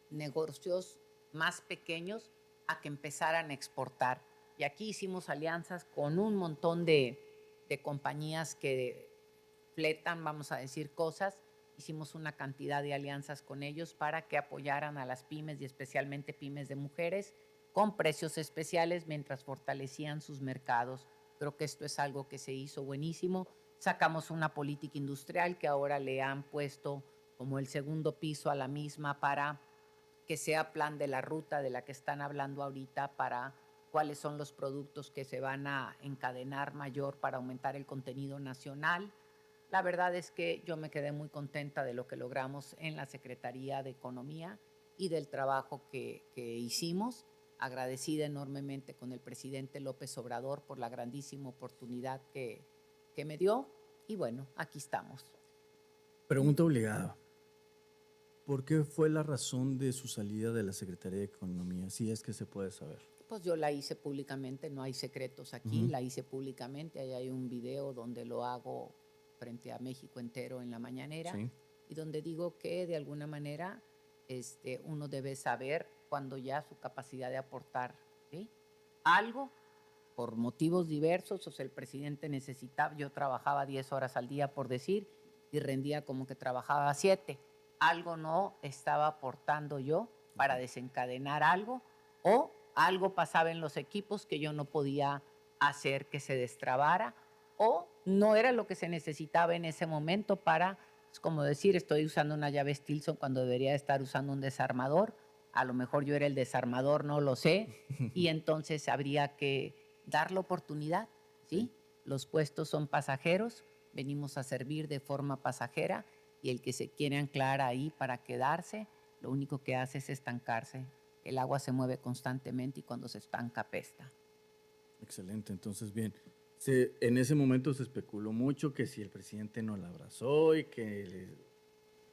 negocios más pequeños a que empezaran a exportar. Y aquí hicimos alianzas con un montón de compañías que fletan, vamos a decir, cosas. Hicimos una cantidad de alianzas con ellos para que apoyaran a las pymes y especialmente pymes de mujeres con precios especiales mientras fortalecían sus mercados. Creo que esto es algo que se hizo buenísimo. Sacamos una política industrial que ahora le han puesto como el segundo piso a la misma para que sea plan de la ruta de la que están hablando ahorita para cuáles son los productos que se van a encadenar mayor para aumentar el contenido nacional. La verdad es que yo me quedé muy contenta de lo que logramos en la Secretaría de Economía y del trabajo que hicimos. Agradecida enormemente con el presidente López Obrador por la grandísima oportunidad que me dio. Y bueno, aquí estamos. Pregunta obligada. ¿Por qué fue la razón de su salida de la Secretaría de Economía? Si es que se puede saber. Pues yo la hice públicamente, no hay secretos aquí, la hice públicamente. Ahí hay un video donde lo hago frente a México entero en la mañanera, Sí. y donde digo que de alguna manera uno debe saber cuando ya su capacidad de aportar, ¿sí?, algo por motivos diversos. O sea, el presidente necesitaba, yo trabajaba 10 horas al día por decir, y rendía como que trabajaba 7. Algo no estaba aportando yo para desencadenar algo, o algo pasaba en los equipos que yo no podía hacer que se destrabara, o no era lo que se necesitaba en ese momento para, es como decir, estoy usando una llave Stilson cuando debería estar usando un desarmador. A lo mejor yo era el desarmador, no lo sé, y entonces habría que dar la oportunidad, ¿sí? Los puestos son pasajeros, venimos a servir de forma pasajera, y el que se quiere anclar ahí para quedarse, lo único que hace es estancarse. El agua se mueve constantemente y cuando se estanca apesta. Excelente, entonces bien. En ese momento se especuló mucho que si el presidente no la abrazó y que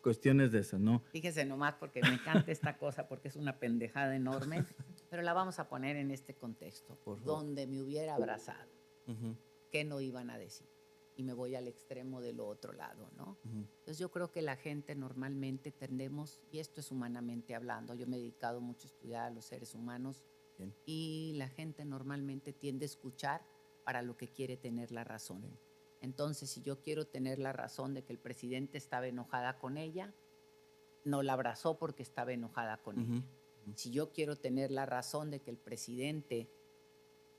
cuestiones de esas, ¿no? Fíjese nomás porque me encanta esta cosa, porque es una pendejada enorme, pero la vamos a poner en este contexto. Por favor. Donde me hubiera abrazado, Ujú, ¿qué no iban a decir? Y me voy al extremo del otro lado, ¿no? ujú. Entonces yo creo que la gente normalmente tendemos, y esto es humanamente hablando, yo me he dedicado mucho a estudiar a los seres humanos, Bien. y la gente normalmente tiende a escuchar para lo que quiere tener la razón. Sí. Entonces, si yo quiero tener la razón de que el presidente estaba enojada con ella, no la abrazó porque estaba enojada con Ujú, ella. ujú. Si yo quiero tener la razón de que el presidente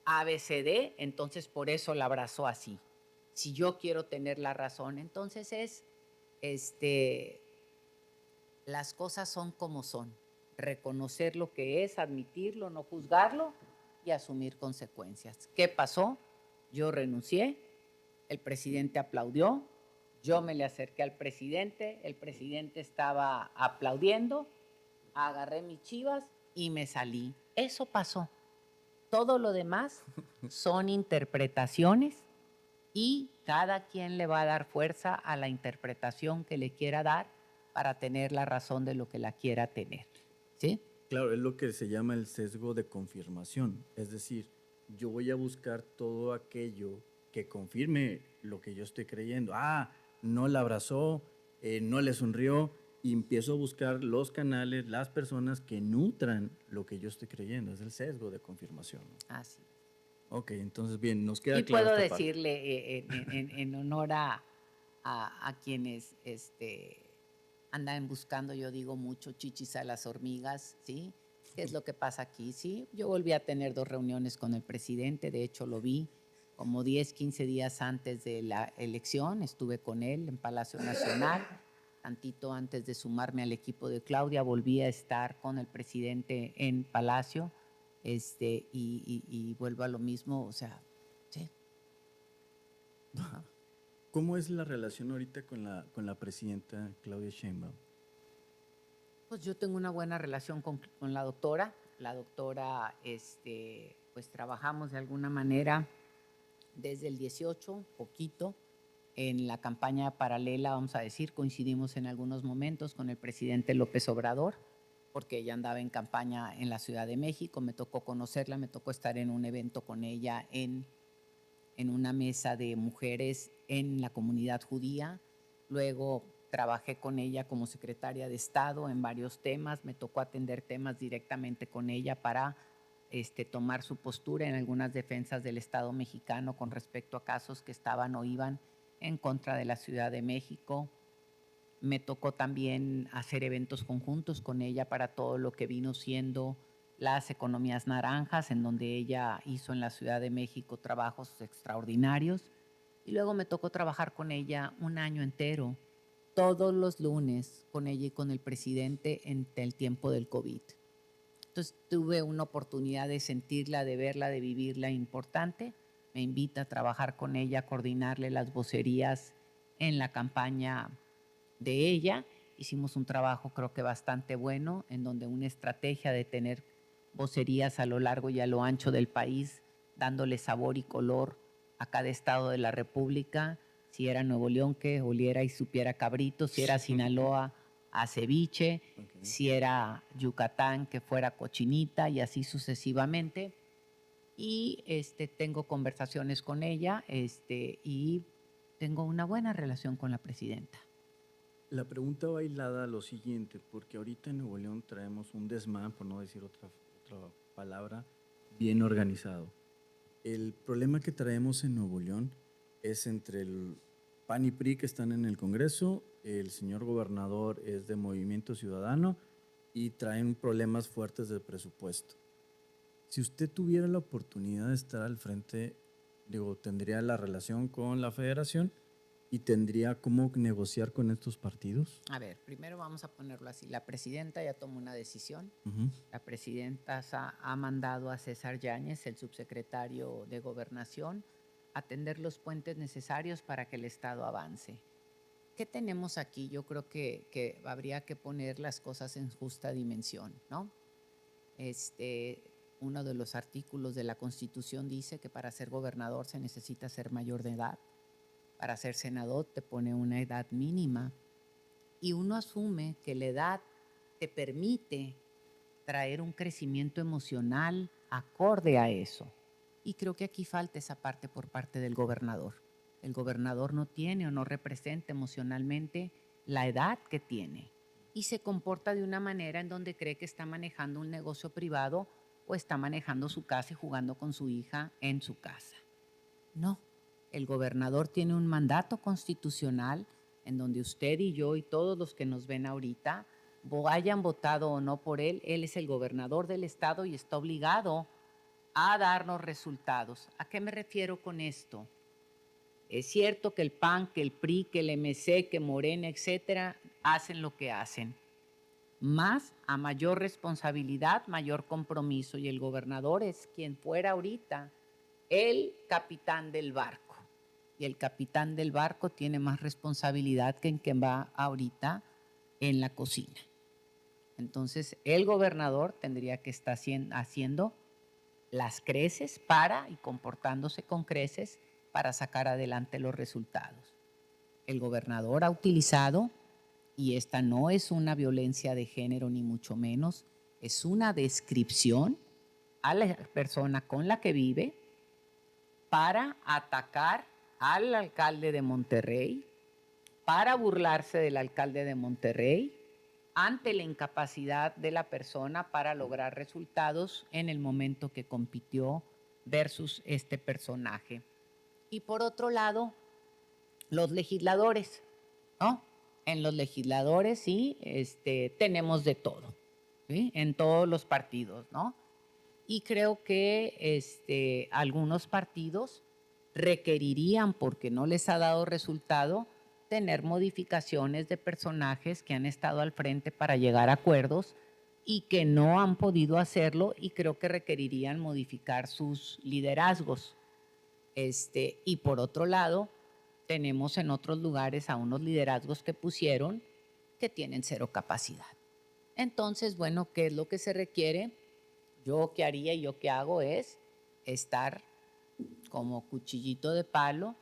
ABCD, entonces por eso la abrazó así. Si yo quiero tener la razón, entonces es, este, las cosas son como son. Reconocer lo que es, admitirlo, no juzgarlo y asumir consecuencias. ¿Qué pasó? Yo renuncié, el presidente aplaudió, yo me le acerqué al presidente, el presidente estaba aplaudiendo, agarré mis chivas y me salí. Eso pasó. Todo lo demás son interpretaciones y cada quien le va a dar fuerza a la interpretación que le quiera dar para tener la razón de lo que la quiera tener. ¿Sí? Claro, es lo que se llama el sesgo de confirmación. Es decir, yo voy a buscar todo aquello que confirme lo que yo estoy creyendo. Ah, no la abrazó, no le sonrió, y empiezo a buscar los canales, las personas que nutran lo que yo estoy creyendo. Es el sesgo de confirmación, ¿no? Así. Ok, entonces bien, nos queda Y clara puedo esta parte. decirle en honor a quienes andan buscando, yo digo mucho, chichis a las hormigas, ¿sí? ¿Qué es lo que pasa aquí? Sí, yo volví a tener 2 reuniones con el presidente, de hecho lo vi como 10, 15 días antes de la elección, estuve con él en Palacio Nacional, tantito antes de sumarme al equipo de Claudia, volví a estar con el presidente en Palacio, y vuelvo a lo mismo, o sea, sí, ¿no? ¿Cómo es la relación ahorita con la presidenta Claudia Sheinbaum? Pues yo tengo una buena relación con la doctora. La doctora, pues trabajamos de alguna manera desde el 18, poquito, en la campaña paralela, vamos a decir, coincidimos en algunos momentos con el presidente López Obrador, porque ella andaba en campaña en la Ciudad de México, me tocó conocerla, me tocó estar en un evento con ella en una mesa de mujeres en la comunidad judía. Luego trabajé con ella como secretaria de Estado en varios temas. Me tocó atender temas directamente con ella para tomar su postura en algunas defensas del Estado mexicano con respecto a casos que estaban o iban en contra de la Ciudad de México. Me tocó también hacer eventos conjuntos con ella para todo lo que vino siendo las economías naranjas, en donde ella hizo en la Ciudad de México trabajos extraordinarios. Y luego me tocó trabajar con ella un año entero, todos los lunes, con ella y con el presidente en el tiempo del COVID. Entonces tuve una oportunidad de sentirla, de verla, de vivirla importante. Me invita a trabajar con ella, a coordinarle las vocerías en la campaña de ella. Hicimos un trabajo creo que bastante bueno, en donde una estrategia de tener vocerías a lo largo y a lo ancho del país, dándole sabor y color a cada estado de la República, si era Nuevo León que oliera y supiera cabrito, si era Sinaloa a ceviche, Ok. si era Yucatán que fuera cochinita y así sucesivamente. Y tengo conversaciones con ella y tengo una buena relación con la presidenta. La pregunta va hilada a lo siguiente, porque ahorita en Nuevo León traemos un desmán, por no decir otra palabra, bien organizado. El problema que traemos en Nuevo León es entre el PAN y PRI que están en el Congreso, el señor gobernador es de Movimiento Ciudadano y traen problemas fuertes de presupuesto. Si usted tuviera la oportunidad de estar al frente, digo, tendría la relación con la federación y tendría cómo negociar con estos partidos. A ver, primero vamos a ponerlo así. La presidenta ya tomó una decisión. Ujú. La presidenta ha mandado a César Yáñez, el subsecretario de Gobernación, a tender los puentes necesarios para que el Estado avance. ¿Qué tenemos aquí? Yo creo que habría que poner las cosas en justa dimensión, ¿no? Uno de los artículos de la Constitución dice que para ser gobernador se necesita ser mayor de edad. Para ser senador te pone una edad mínima. y uno asume que la edad te permite traer un crecimiento emocional acorde a eso. Y creo que aquí falta esa parte por parte del gobernador. El gobernador no tiene o no representa emocionalmente la edad que tiene y se comporta de una manera en donde cree que está manejando un negocio privado o está manejando su casa y jugando con su hija en su casa. No, el gobernador tiene un mandato constitucional en donde usted y yo y todos los que nos ven ahorita hayan votado o no por él es el gobernador del estado y está obligado a darnos resultados. ¿A qué me refiero con esto? Es cierto que el PAN, que el PRI, que el MC, que Morena, etcétera, hacen lo que hacen. Más a mayor responsabilidad, mayor compromiso. Y el gobernador es quien fuera ahorita el capitán del barco. Y el capitán del barco tiene más responsabilidad que en quien va ahorita en la cocina. Entonces, el gobernador tendría que estar haciendo las creces y comportándose con creces para sacar adelante los resultados. El gobernador ha utilizado, y esta no es una violencia de género ni mucho menos, es una descripción a la persona con la que vive para atacar al alcalde de Monterrey, para burlarse del alcalde de Monterrey, ante la incapacidad de la persona para lograr resultados en el momento que compitió versus este personaje. Y por otro lado, los legisladores, ¿no? En los legisladores sí, tenemos de todo, ¿sí? En todos los partidos, ¿no? Y creo que algunos partidos requerirían, porque no les ha dado resultado, tener modificaciones de personajes que han estado al frente para llegar a acuerdos y que no han podido hacerlo y creo que requerirían modificar sus liderazgos. Y por otro lado, tenemos en otros lugares a unos liderazgos que pusieron que tienen cero capacidad. Entonces, bueno, ¿qué es lo que se requiere? Yo qué haría y yo qué hago es estar como cuchillito de palo,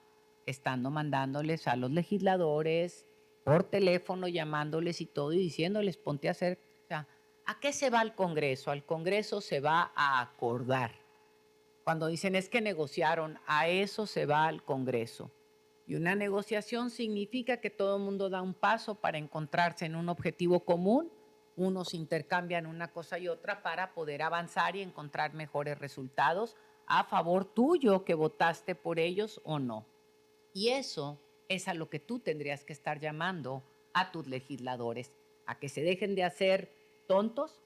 estando mandándoles a los legisladores por teléfono, llamándoles y todo y diciéndoles, ponte a hacer, o sea, ¿a qué se va al Congreso? Al Congreso se va a acordar. Cuando dicen es que negociaron, a eso se va al Congreso. Y una negociación significa que todo el mundo da un paso para encontrarse en un objetivo común, unos intercambian una cosa y otra para poder avanzar y encontrar mejores resultados a favor tuyo que votaste por ellos o no. Y eso es a lo que tú tendrías que estar llamando a tus legisladores, a que se dejen de hacer tontos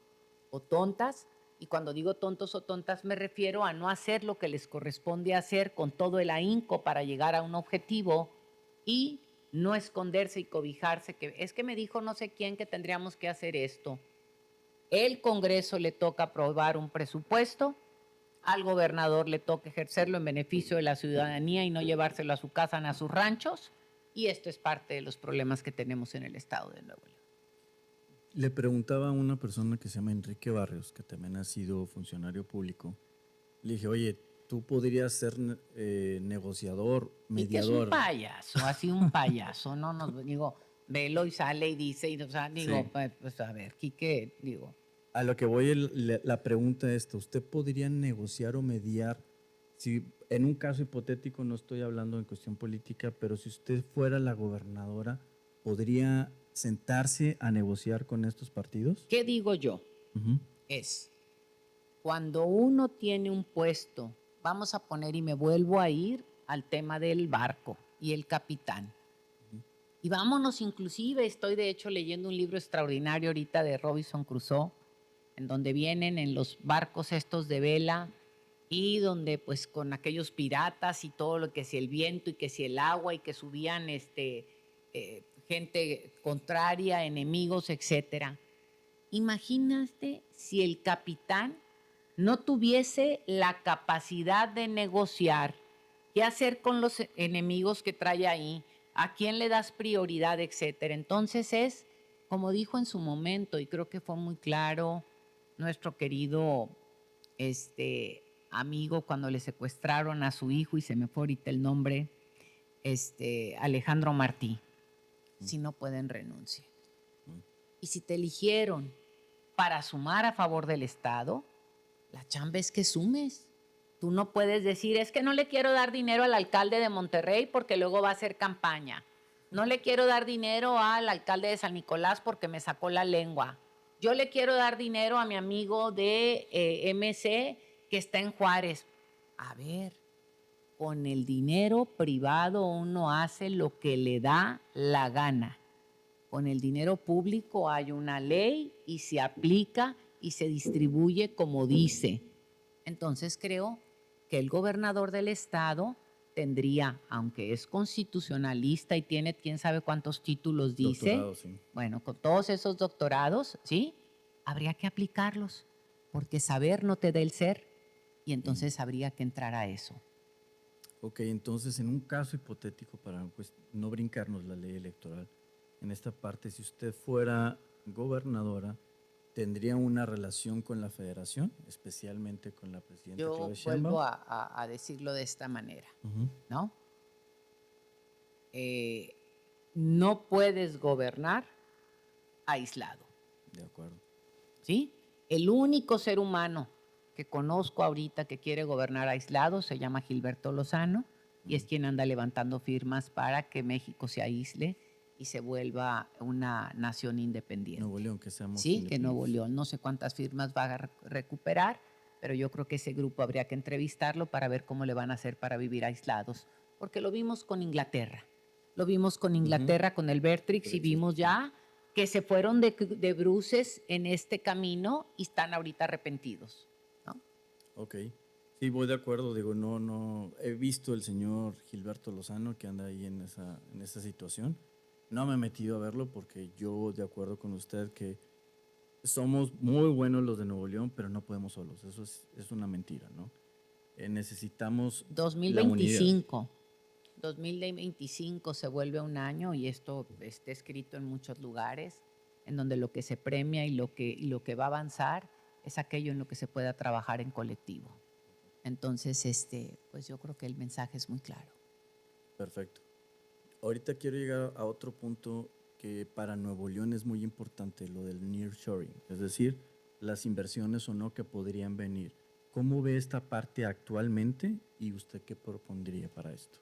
o tontas. Y cuando digo tontos o tontas me refiero a no hacer lo que les corresponde hacer con todo el ahínco para llegar a un objetivo y no esconderse y cobijarse, que es que me dijo no sé quién que tendríamos que hacer esto. El Congreso le toca aprobar un presupuesto, al gobernador le toca ejercerlo en beneficio de la ciudadanía y no llevárselo a su casa ni a sus ranchos, y esto es parte de los problemas que tenemos en el estado de Nuevo León. Le preguntaba a una persona que se llama Enrique Barrios, que también ha sido funcionario público. Le dije, oye, tú podrías ser negociador, Y que es un mediador. payaso, así un payaso, no nos digo, velo y sale y dice, y, o sea, digo, Sí. pues a ver, Quique, digo. A lo que voy, la pregunta es esta, ¿usted podría negociar o mediar? Si en un caso hipotético, no estoy hablando en cuestión política, pero si usted fuera la gobernadora, ¿podría sentarse a negociar con estos partidos? ¿Qué digo yo? Ujú. Es, cuando uno tiene un puesto, vamos a poner y me vuelvo a ir al tema del barco y el capitán. Y vámonos inclusive, estoy de hecho leyendo un libro extraordinario ahorita de Robinson Crusoe, en donde vienen en los barcos estos de vela y donde pues con aquellos piratas y todo lo que si el viento y que si el agua y que subían gente contraria, enemigos, etcétera. Imagínate si el capitán no tuviese la capacidad de negociar qué hacer con los enemigos que trae ahí, a quién le das prioridad, etcétera. Entonces es, como dijo en su momento, y creo que fue muy claro nuestro querido amigo cuando le secuestraron a su hijo, y se me fue ahorita el nombre, Alejandro Martí, si no pueden renunciar. Y si te eligieron para sumar a favor del Estado, la chamba es que sumes. Tú no puedes decir, es que no le quiero dar dinero al alcalde de Monterrey porque luego va a hacer campaña. No le quiero dar dinero al alcalde de San Nicolás porque me sacó la lengua. Yo le quiero dar dinero a mi amigo de MC que está en Juárez. A ver, con el dinero privado uno hace lo que le da la gana. Con el dinero público hay una ley y se aplica y se distribuye como dice. Entonces creo que el gobernador del estado tendría, aunque es constitucionalista y tiene quién sabe cuántos títulos dice, Doctorado, sí. bueno, con todos esos doctorados, ¿sí? Habría que aplicarlos, porque saber no te da el ser, y entonces habría que entrar a eso. Ok, entonces en un caso hipotético, para pues, no brincarnos la ley electoral, en esta parte, si usted fuera gobernadora, ¿tendría una relación con la federación, especialmente con la presidenta Yo Claudia Sheinbaum? vuelvo a decirlo de esta manera, ¿no? No puedes gobernar aislado, De acuerdo. ¿sí? El único ser humano que conozco ahorita que quiere gobernar aislado se llama Gilberto Lozano y es quien anda levantando firmas para que México se aísle y se vuelva una nación independiente. Nuevo León, que seamos Sí, que Nuevo independientes. León. No sé cuántas firmas va a recuperar, pero yo creo que ese grupo habría que entrevistarlo para ver cómo le van a hacer para vivir aislados. Porque lo vimos con Inglaterra. Lo vimos con Inglaterra, con el Bertrix, y vimos ya que se fueron de bruces en este camino y están ahorita arrepentidos, ¿no? Ok. Sí, voy de acuerdo. Digo, no. He visto el señor Gilberto Lozano que anda ahí en esa situación. No me he metido a verlo porque yo, de acuerdo con usted, que somos muy buenos los de Nuevo León, pero no podemos solos. Eso es una mentira, ¿no? Necesitamos la unidad. 2025 se vuelve un año, y esto está escrito en muchos lugares, en donde lo que se premia y lo que va a avanzar es aquello en lo que se pueda trabajar en colectivo. Entonces, pues yo creo que el mensaje es muy claro. Perfecto. Ahorita quiero llegar a otro punto que para Nuevo León es muy importante, lo del nearshoring, es decir, las inversiones o no que podrían venir. ¿Cómo ve esta parte actualmente y usted qué propondría para esto?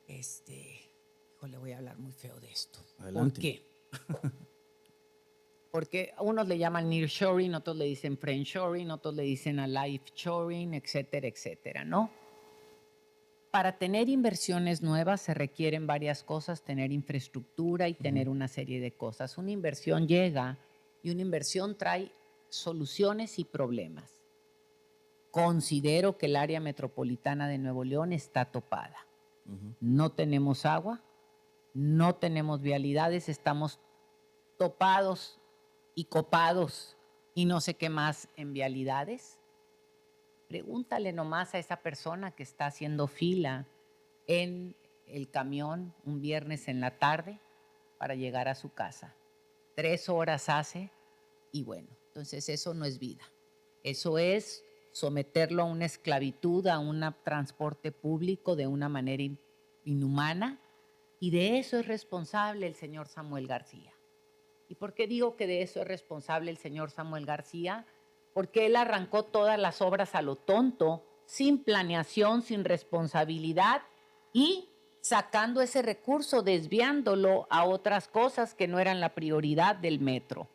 Híjole, voy a hablar muy feo de esto. Adelante. ¿Por qué? Porque a unos le llaman nearshoring, otros le dicen friendshoring, otros le dicen alifeshoring, etcétera, etcétera, ¿no? Para tener inversiones nuevas se requieren varias cosas, tener infraestructura y tener una serie de cosas. Una inversión llega y una inversión trae soluciones y problemas. Considero que el área metropolitana de Nuevo León está topada. No tenemos agua, no tenemos vialidades, estamos topados y copados y no sé qué más en vialidades. Pregúntale nomás a esa persona que está haciendo fila en el camión un viernes en la tarde para llegar a su casa. 3 horas hace y bueno, entonces eso no es vida. Eso es someterlo a una esclavitud, a un transporte público de una manera inhumana, y de eso es responsable el señor Samuel García. ¿Y por qué digo que de eso es responsable el señor Samuel García? Porque él arrancó todas las obras a lo tonto, sin planeación, sin responsabilidad y sacando ese recurso, desviándolo a otras cosas que no eran la prioridad del metro.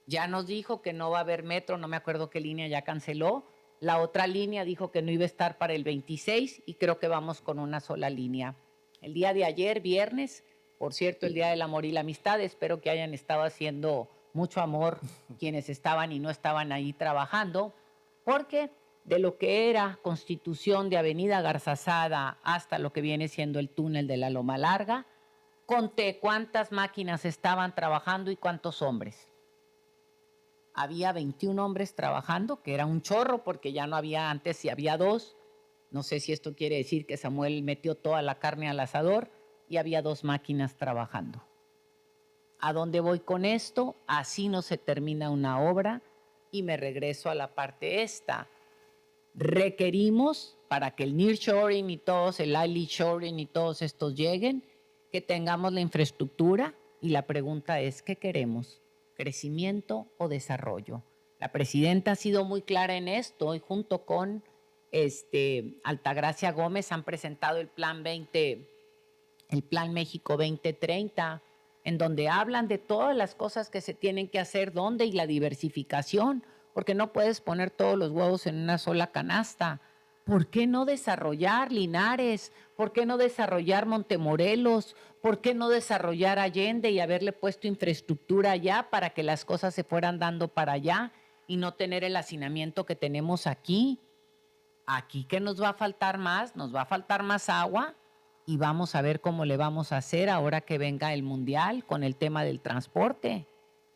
Ya nos dijo que no va a haber metro, no me acuerdo qué línea ya canceló. La otra línea dijo que no iba a estar para el 26 y creo que vamos con una sola línea. El día de ayer, viernes, por cierto, el Día del Amor y la Amistad, espero que hayan estado haciendo mucho amor quienes estaban y no estaban ahí trabajando, porque de lo que era Constitución de Avenida Garzazada hasta lo que viene siendo el túnel de la Loma Larga, conté cuántas máquinas estaban trabajando y cuántos hombres. Había 21 hombres trabajando, que era un chorro porque ya no había antes, si había 2. No sé si esto quiere decir que Samuel metió toda la carne al asador y había 2 máquinas trabajando. ¿A dónde voy con esto? Así no se termina una obra y me regreso a la parte esta. Requerimos, para que el nearshoring y todos, el island-shoring y todos estos lleguen, que tengamos la infraestructura, y la pregunta es, ¿qué queremos? crecimiento o desarrollo. La presidenta ha sido muy clara en esto y junto con Altagracia Gómez han presentado el Plan México 2030, en donde hablan de todas las cosas que se tienen que hacer, dónde y la diversificación, porque no puedes poner todos los huevos en una sola canasta. ¿Por qué no desarrollar Linares? ¿Por qué no desarrollar Montemorelos? ¿Por qué no desarrollar Allende y haberle puesto infraestructura allá para que las cosas se fueran dando para allá y no tener el hacinamiento que tenemos aquí? Aquí, ¿qué nos va a faltar más? Nos va a faltar más agua y vamos a ver cómo le vamos a hacer ahora que venga el Mundial con el tema del transporte.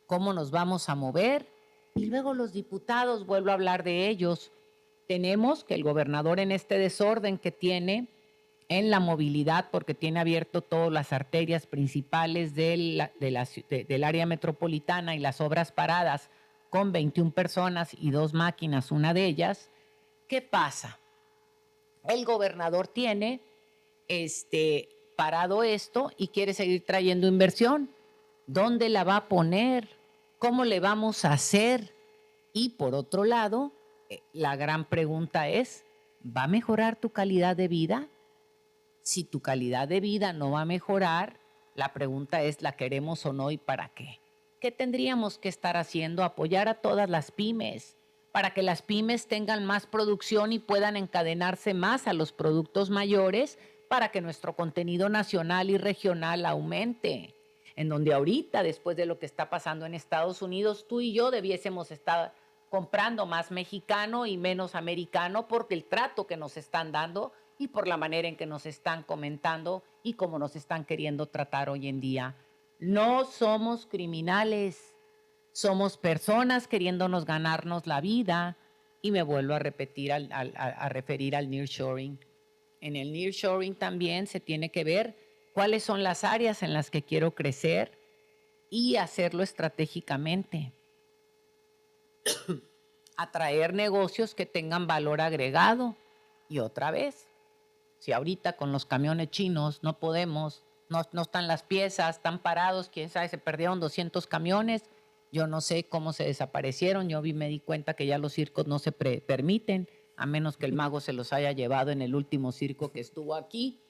¿Cómo nos vamos a mover? Y luego los diputados, vuelvo a hablar de ellos. Tenemos que el gobernador en este desorden que tiene en la movilidad, porque tiene abierto todas las arterias principales del área metropolitana y las obras paradas con 21 personas y 2 máquinas, una de ellas. ¿Qué pasa? El gobernador tiene parado esto y quiere seguir trayendo inversión. ¿Dónde la va a poner? ¿Cómo le vamos a hacer? Y por otro lado, la gran pregunta es, ¿va a mejorar tu calidad de vida? Si tu calidad de vida no va a mejorar, la pregunta es, ¿la queremos o no y para qué? ¿Qué tendríamos que estar haciendo? Apoyar a todas las pymes para que las pymes tengan más producción y puedan encadenarse más a los productos mayores para que nuestro contenido nacional y regional aumente. En donde ahorita, después de lo que está pasando en Estados Unidos, tú y yo debiésemos estar comprando más mexicano y menos americano porque el trato que nos están dando y por la manera en que nos están comentando y cómo nos están queriendo tratar hoy en día. No somos criminales, somos personas queriéndonos ganarnos la vida y me vuelvo a repetir a referir al nearshoring. En el nearshoring también se tiene que ver cuáles son las áreas en las que quiero crecer y hacerlo estratégicamente. Atraer negocios que tengan valor agregado. Y otra vez, si ahorita con los camiones chinos no podemos, no están las piezas, están parados, quién sabe, se perdieron 200 camiones, yo no sé cómo se desaparecieron, me di cuenta que ya los circos no se permiten, a menos que el mago se los haya llevado en el último circo que estuvo aquí,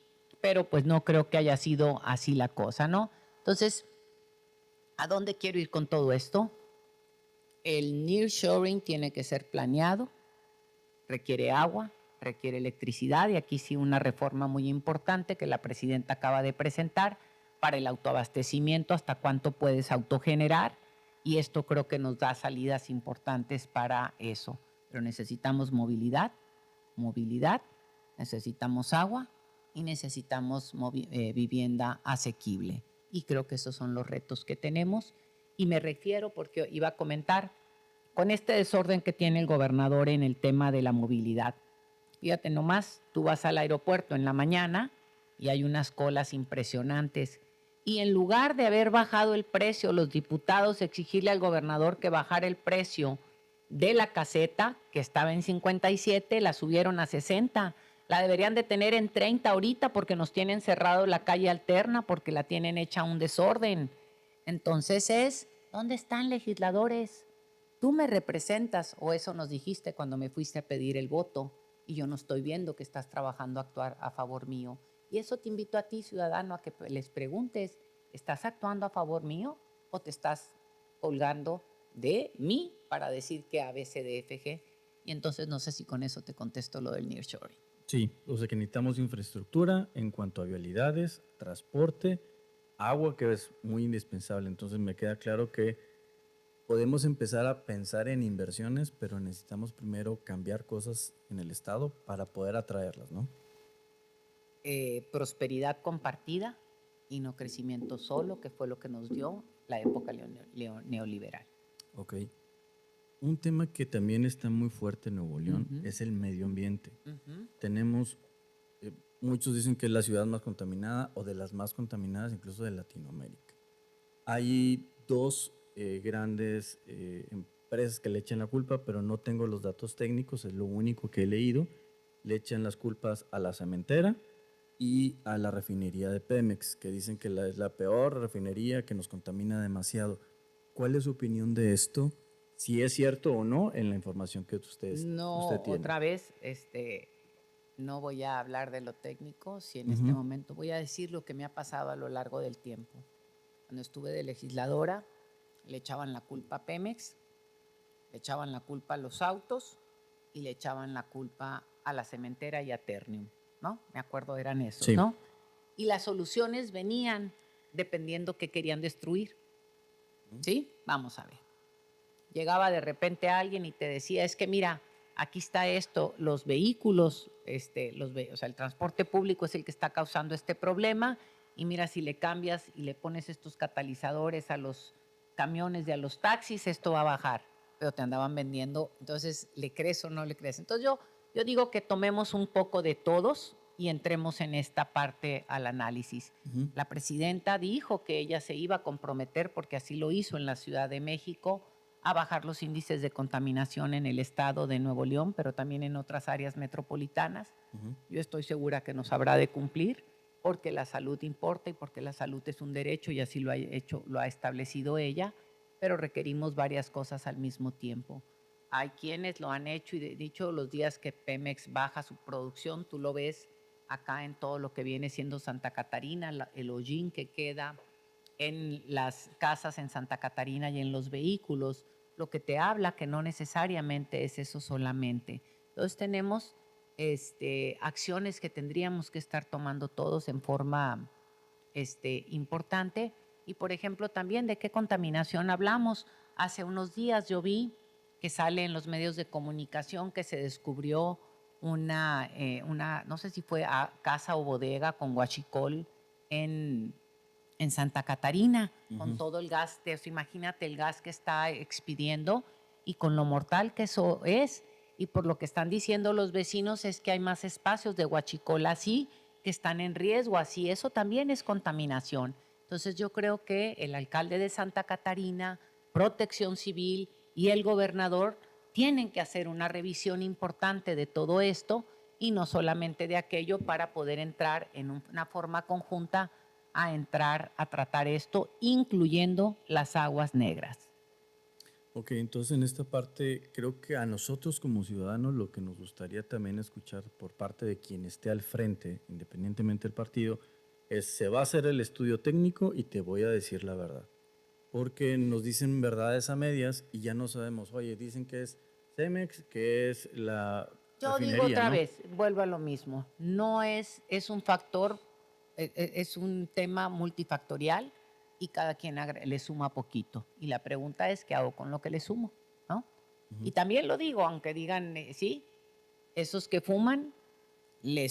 pero pues no creo que haya sido así la cosa, ¿no? Entonces, ¿a dónde quiero ir con todo esto? El nearshoring tiene que ser planeado, requiere agua, requiere electricidad y aquí sí una reforma muy importante que la presidenta acaba de presentar para el autoabastecimiento, hasta cuánto puedes autogenerar y esto creo que nos da salidas importantes para eso. Pero necesitamos movilidad, necesitamos agua y necesitamos vivienda asequible. Y creo que esos son los retos que tenemos. Y me refiero, porque iba a comentar, con este desorden que tiene el gobernador en el tema de la movilidad. Fíjate nomás, tú vas al aeropuerto en la mañana y hay unas colas impresionantes. Y en lugar de haber bajado el precio, los diputados exigirle al gobernador que bajara el precio de la caseta, que estaba en 57, la subieron a 60. La deberían de tener en 30 ahorita porque nos tienen cerrado la calle alterna, porque la tienen hecha un desorden. Entonces ¿dónde están legisladores? Tú me representas, o eso nos dijiste cuando me fuiste a pedir el voto, y yo no estoy viendo que estás trabajando a actuar a favor mío. Y eso te invito a ti, ciudadano, a que les preguntes, ¿estás actuando a favor mío o te estás colgando de mí para decir que A, B, C, D, F, G? Y entonces no sé si con eso te contesto lo del nearshoring. Sí, o sea que necesitamos infraestructura en cuanto a vialidades, transporte, agua, que es muy indispensable. Entonces me queda claro que podemos empezar a pensar en inversiones, pero necesitamos primero cambiar cosas en el Estado para poder atraerlas, ¿no? Prosperidad compartida y no crecimiento solo, que fue lo que nos dio la época neoliberal. Ok. Un tema que también está muy fuerte en Nuevo León es el medio ambiente. Tenemos, muchos dicen que es la ciudad más contaminada o de las más contaminadas incluso de Latinoamérica. Hay dos grandes empresas que le echan la culpa, pero no tengo los datos técnicos, es lo único que he leído. Le echan las culpas a la cementera y a la refinería de Pemex, que dicen que es la peor refinería, que nos contamina demasiado. ¿Cuál es su opinión de esto? Si es cierto o no en la información que No, usted tiene. otra vez, no voy a hablar de lo técnico, si en este Ujú. momento voy a decir lo que me ha pasado a lo largo del tiempo. Cuando estuve de legisladora, le echaban la culpa a Pemex, le echaban la culpa a los autos y le echaban la culpa a la cementera y a Ternium, ¿no? Me acuerdo, eran esos, Sí. ¿no? Y las soluciones venían dependiendo qué querían destruir, ¿sí? Vamos a ver. Llegaba de repente alguien y te decía, es que mira, aquí está esto, los vehículos, o sea, el transporte público es el que está causando este problema, y mira, si le cambias y le pones estos catalizadores a los camiones y a los taxis, esto va a bajar, pero te andaban vendiendo, entonces, ¿le crees o no le crees? Entonces yo digo que tomemos un poco de todos y entremos en esta parte al análisis. Ujú. La presidenta dijo que ella se iba a comprometer, porque así lo hizo en la Ciudad de México, a bajar los índices de contaminación en el estado de Nuevo León, pero también en otras áreas metropolitanas. Ujú. Yo estoy segura que nos habrá de cumplir, porque la salud importa y porque la salud es un derecho, y así lo ha establecido ella, pero requerimos varias cosas al mismo tiempo. Hay quienes lo han hecho y dicho, los días que Pemex baja su producción, tú lo ves acá en todo lo que viene siendo Santa Catarina, el hollín que queda en las casas en Santa Catarina y en los vehículos, lo que te habla que no necesariamente es eso solamente. Entonces tenemos acciones que tendríamos que estar tomando todos en forma importante. Y por ejemplo también de qué contaminación hablamos. Hace unos días yo vi que sale en los medios de comunicación que se descubrió no sé si fue a casa o bodega con huachicol en Santa Catarina, con Ujú. todo el gas, imagínate el gas que está expidiendo y con lo mortal que eso es. Y por lo que están diciendo los vecinos es que hay más espacios de huachicol así que están en riesgo, así eso también es contaminación. Entonces yo creo que el alcalde de Santa Catarina, Protección Civil y el gobernador tienen que hacer una revisión importante de todo esto y no solamente de aquello, para poder entrar en una forma conjunta a entrar a tratar esto, incluyendo las aguas negras. Ok, entonces en esta parte creo que a nosotros como ciudadanos lo que nos gustaría también escuchar por parte de quien esté al frente, independientemente del partido, es se va a hacer el estudio técnico y te voy a decir la verdad. Porque nos dicen verdades a medias y ya no sabemos, oye, dicen que es Cemex, que es la Yo digo refinería, otra ¿no? vez, vuelvo a lo mismo, no es un factor, es un tema multifactorial y cada quien le suma poquito. Y la pregunta es, ¿qué hago con lo que le sumo? ¿No? Y Ujú. también lo digo, aunque digan, sí, esos que fuman le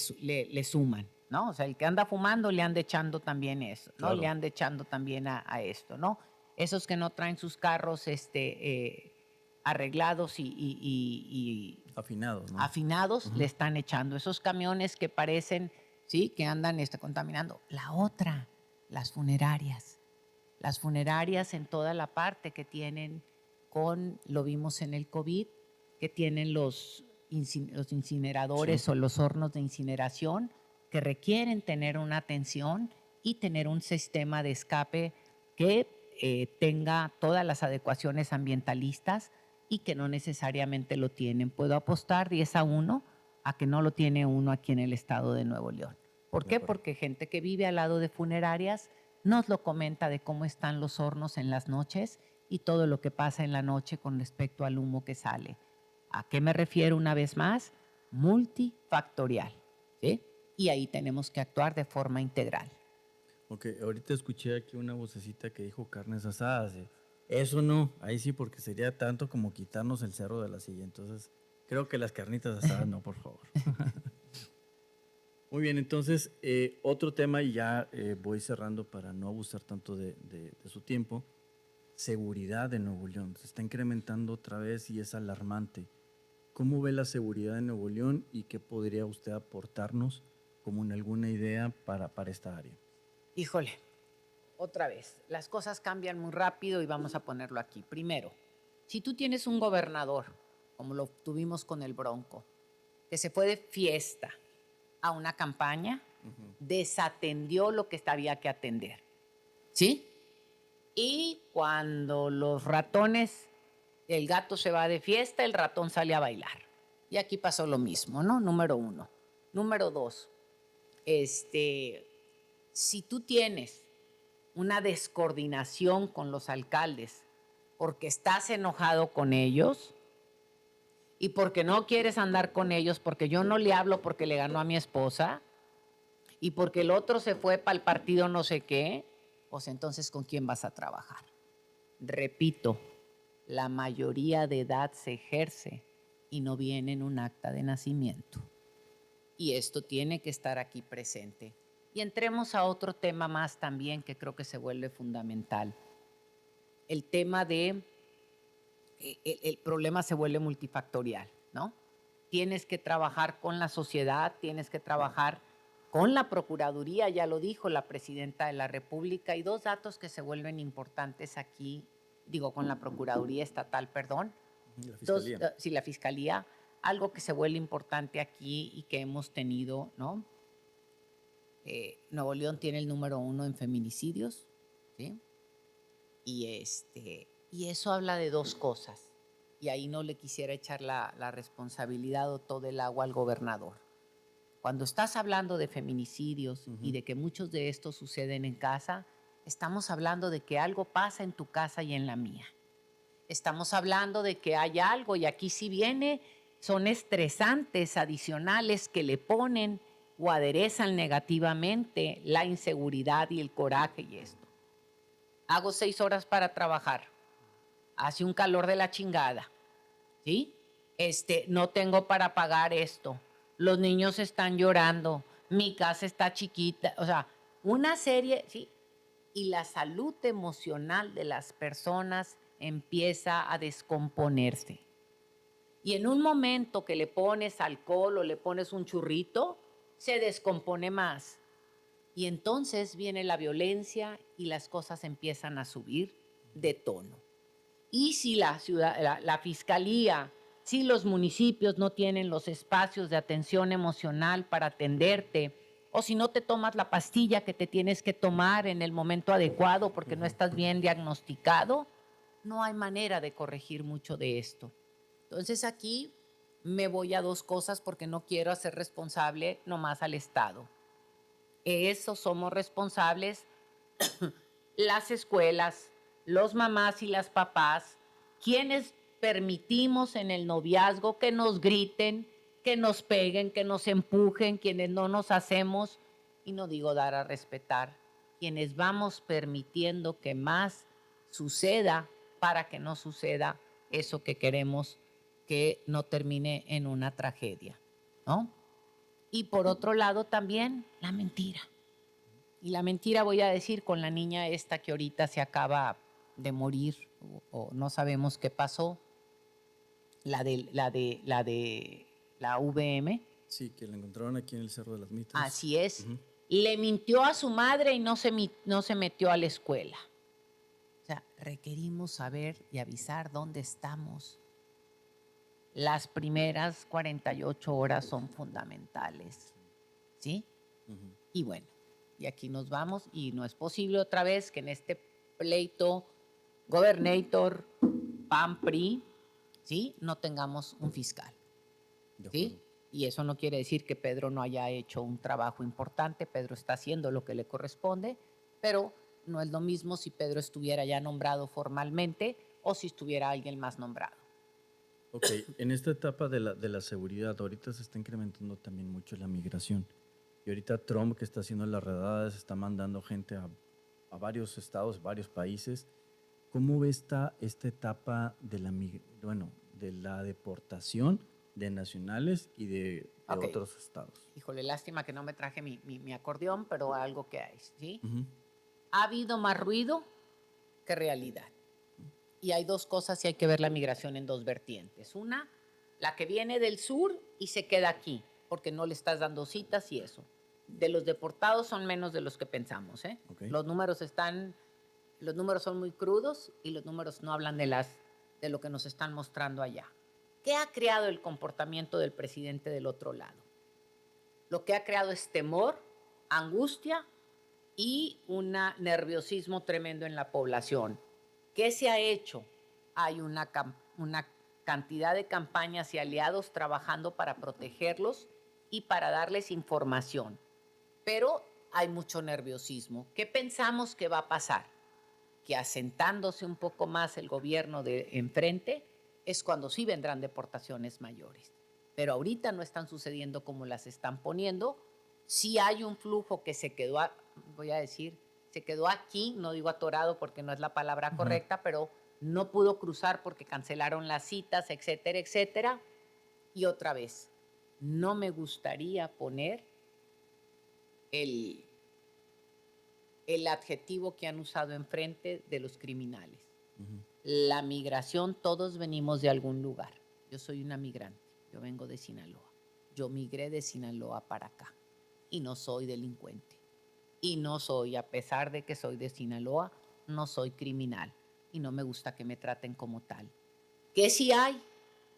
suman, ¿no? O sea, el que anda fumando le anda echando también eso, ¿no? Le Claro, anda echando también a esto, ¿no? Esos que no traen sus carros arreglados y afinados, ¿no? afinados, le Ujú. están echando. Esos camiones que parecen, sí, que andan contaminando. La otra, las funerarias. Las funerarias en toda la parte que tienen lo vimos en el COVID, que tienen los Sí. incineradores o los hornos de incineración, que requieren tener una atención y tener un sistema de escape que tenga todas las adecuaciones ambientalistas y que no necesariamente lo tienen. Puedo apostar 10-1 a que no lo tiene uno aquí en el estado de Nuevo León. ¿Por De qué? acuerdo. Porque gente que vive al lado de funerarias nos lo comenta de cómo están los hornos en las noches y todo lo que pasa en la noche con respecto al humo que sale. ¿A qué me refiero una vez más? Multifactorial, ¿sí? Y ahí tenemos que actuar de forma integral. Ok, ahorita escuché aquí una vocecita que dijo carnes asadas. Eso no, ahí sí, porque sería tanto como quitarnos el cerro de la silla. Entonces, creo que las carnitas asadas no, por favor. Muy bien, entonces, otro tema y ya voy cerrando para no abusar tanto de su tiempo. Seguridad de Nuevo León. Se está incrementando otra vez y es alarmante. ¿Cómo ve la seguridad de Nuevo León y qué podría usted aportarnos como en alguna idea para esta área? Híjole, otra vez, las cosas cambian muy rápido y vamos a ponerlo aquí. Primero, si tú tienes un gobernador, como lo tuvimos con el Bronco, que se fue de fiesta a una campaña, desatendió lo que había que atender, ¿sí? Y cuando los ratones, el gato se va de fiesta, el ratón sale a bailar. Y aquí pasó lo mismo, ¿no? Número 1. Número 2, si tú tienes una descoordinación con los alcaldes porque estás enojado con ellos y porque no quieres andar con ellos, porque yo no le hablo porque le ganó a mi esposa y porque el otro se fue para el partido no sé qué, pues entonces ¿con quién vas a trabajar? Repito, la mayoría de edad se ejerce y no viene en un acta de nacimiento. Y esto tiene que estar aquí presente. Y entremos a otro tema más también que creo que se vuelve fundamental. El tema de, el problema se vuelve multifactorial, ¿no? Tienes que trabajar con la sociedad, tienes que trabajar con la Procuraduría, ya lo dijo la Presidenta de la República, y 2 datos que se vuelven importantes aquí, digo, con la Procuraduría Estatal, perdón. La Fiscalía. Sí, la Fiscalía, algo que se vuelve importante aquí y que hemos tenido, ¿no? Nuevo León tiene el número 1 en feminicidios, ¿sí? Y eso habla de 2 cosas. Y ahí no le quisiera echar la responsabilidad o todo el agua al gobernador. Cuando estás hablando de feminicidios y de que muchos de estos suceden en casa, estamos hablando de que algo pasa en tu casa y en la mía. Estamos hablando de que hay algo, y aquí sí viene, son estresantes adicionales que le ponen o aderezan negativamente la inseguridad y el coraje y esto. Hago 6 horas para trabajar, hace un calor de la chingada, ¿sí? No tengo para pagar esto, los niños están llorando, mi casa está chiquita, o sea, una serie, ¿sí? Y la salud emocional de las personas empieza a descomponerse. Y en un momento que le pones alcohol o le pones un churrito, se descompone más. Y entonces viene la violencia y las cosas empiezan a subir de tono. Y si la fiscalía, si los municipios no tienen los espacios de atención emocional para atenderte, o si no te tomas la pastilla que te tienes que tomar en el momento adecuado porque no estás bien diagnosticado, no hay manera de corregir mucho de esto. Entonces aquí me voy a 2 cosas porque no quiero hacer responsable nomás al Estado. Eso somos responsables las escuelas, los mamás y las papás, quienes permitimos en el noviazgo que nos griten, que nos peguen, que nos empujen, quienes no nos hacemos, y no digo dar a respetar, quienes vamos permitiendo que más suceda para que no suceda eso que queremos que no termine en una tragedia, ¿no? Y por otro lado también la mentira. Y la mentira, voy a decir, con la niña esta que ahorita se acaba de morir o no sabemos qué pasó, la VM. Sí, que la encontraron aquí en el Cerro de las Mitas. Así es. Le mintió a su madre y no se metió a la escuela. O sea, requerimos saber y avisar dónde estamos. Las primeras 48 horas son fundamentales. ¿Sí? Y bueno, y aquí nos vamos, y no es posible otra vez que en este pleito gobernator PAN-PRI, ¿sí?, no tengamos un fiscal, ¿sí? Y eso no quiere decir que Pedro no haya hecho un trabajo importante. Pedro está haciendo lo que le corresponde, pero no es lo mismo si Pedro estuviera ya nombrado formalmente o si estuviera alguien más nombrado. Ok, en esta etapa de la seguridad, ahorita se está incrementando también mucho la migración. Y ahorita Trump, que está haciendo las redadas, está mandando gente a varios estados, varios países. ¿Cómo ve esta etapa de de la deportación de nacionales y de Ok. otros estados? Híjole, lástima que no me traje mi acordeón, pero algo que hay, ¿sí? Ha habido más ruido que realidad. Y hay 2 cosas y hay que ver la migración en 2 vertientes. Una, la que viene del sur y se queda aquí, porque no le estás dando citas y eso. De los deportados son menos de los que pensamos, ¿eh? Okay. Los números son muy crudos y los números no hablan de lo que nos están mostrando allá. ¿Qué ha creado el comportamiento del presidente del otro lado? Lo que ha creado es temor, angustia y un nerviosismo tremendo en la población. ¿Qué se ha hecho? Hay una cantidad de campañas y aliados trabajando para protegerlos y para darles información, pero hay mucho nerviosismo. ¿Qué pensamos que va a pasar? Que asentándose un poco más el gobierno de enfrente es cuando sí vendrán deportaciones mayores. Pero ahorita no están sucediendo como las están poniendo. Sí hay un flujo que se quedó, voy a decir, se quedó aquí, no digo atorado porque no es la palabra correcta, pero no pudo cruzar porque cancelaron las citas, etcétera, etcétera. Y otra vez, no me gustaría poner el, el adjetivo que han usado enfrente de los criminales. La migración, todos venimos de algún lugar. Yo soy una migrante, yo vengo de Sinaloa. Yo migré de Sinaloa para acá y no soy delincuente. Y no soy, a pesar de que soy de Sinaloa, no soy criminal y no me gusta que me traten como tal. ¿Qué sí hay?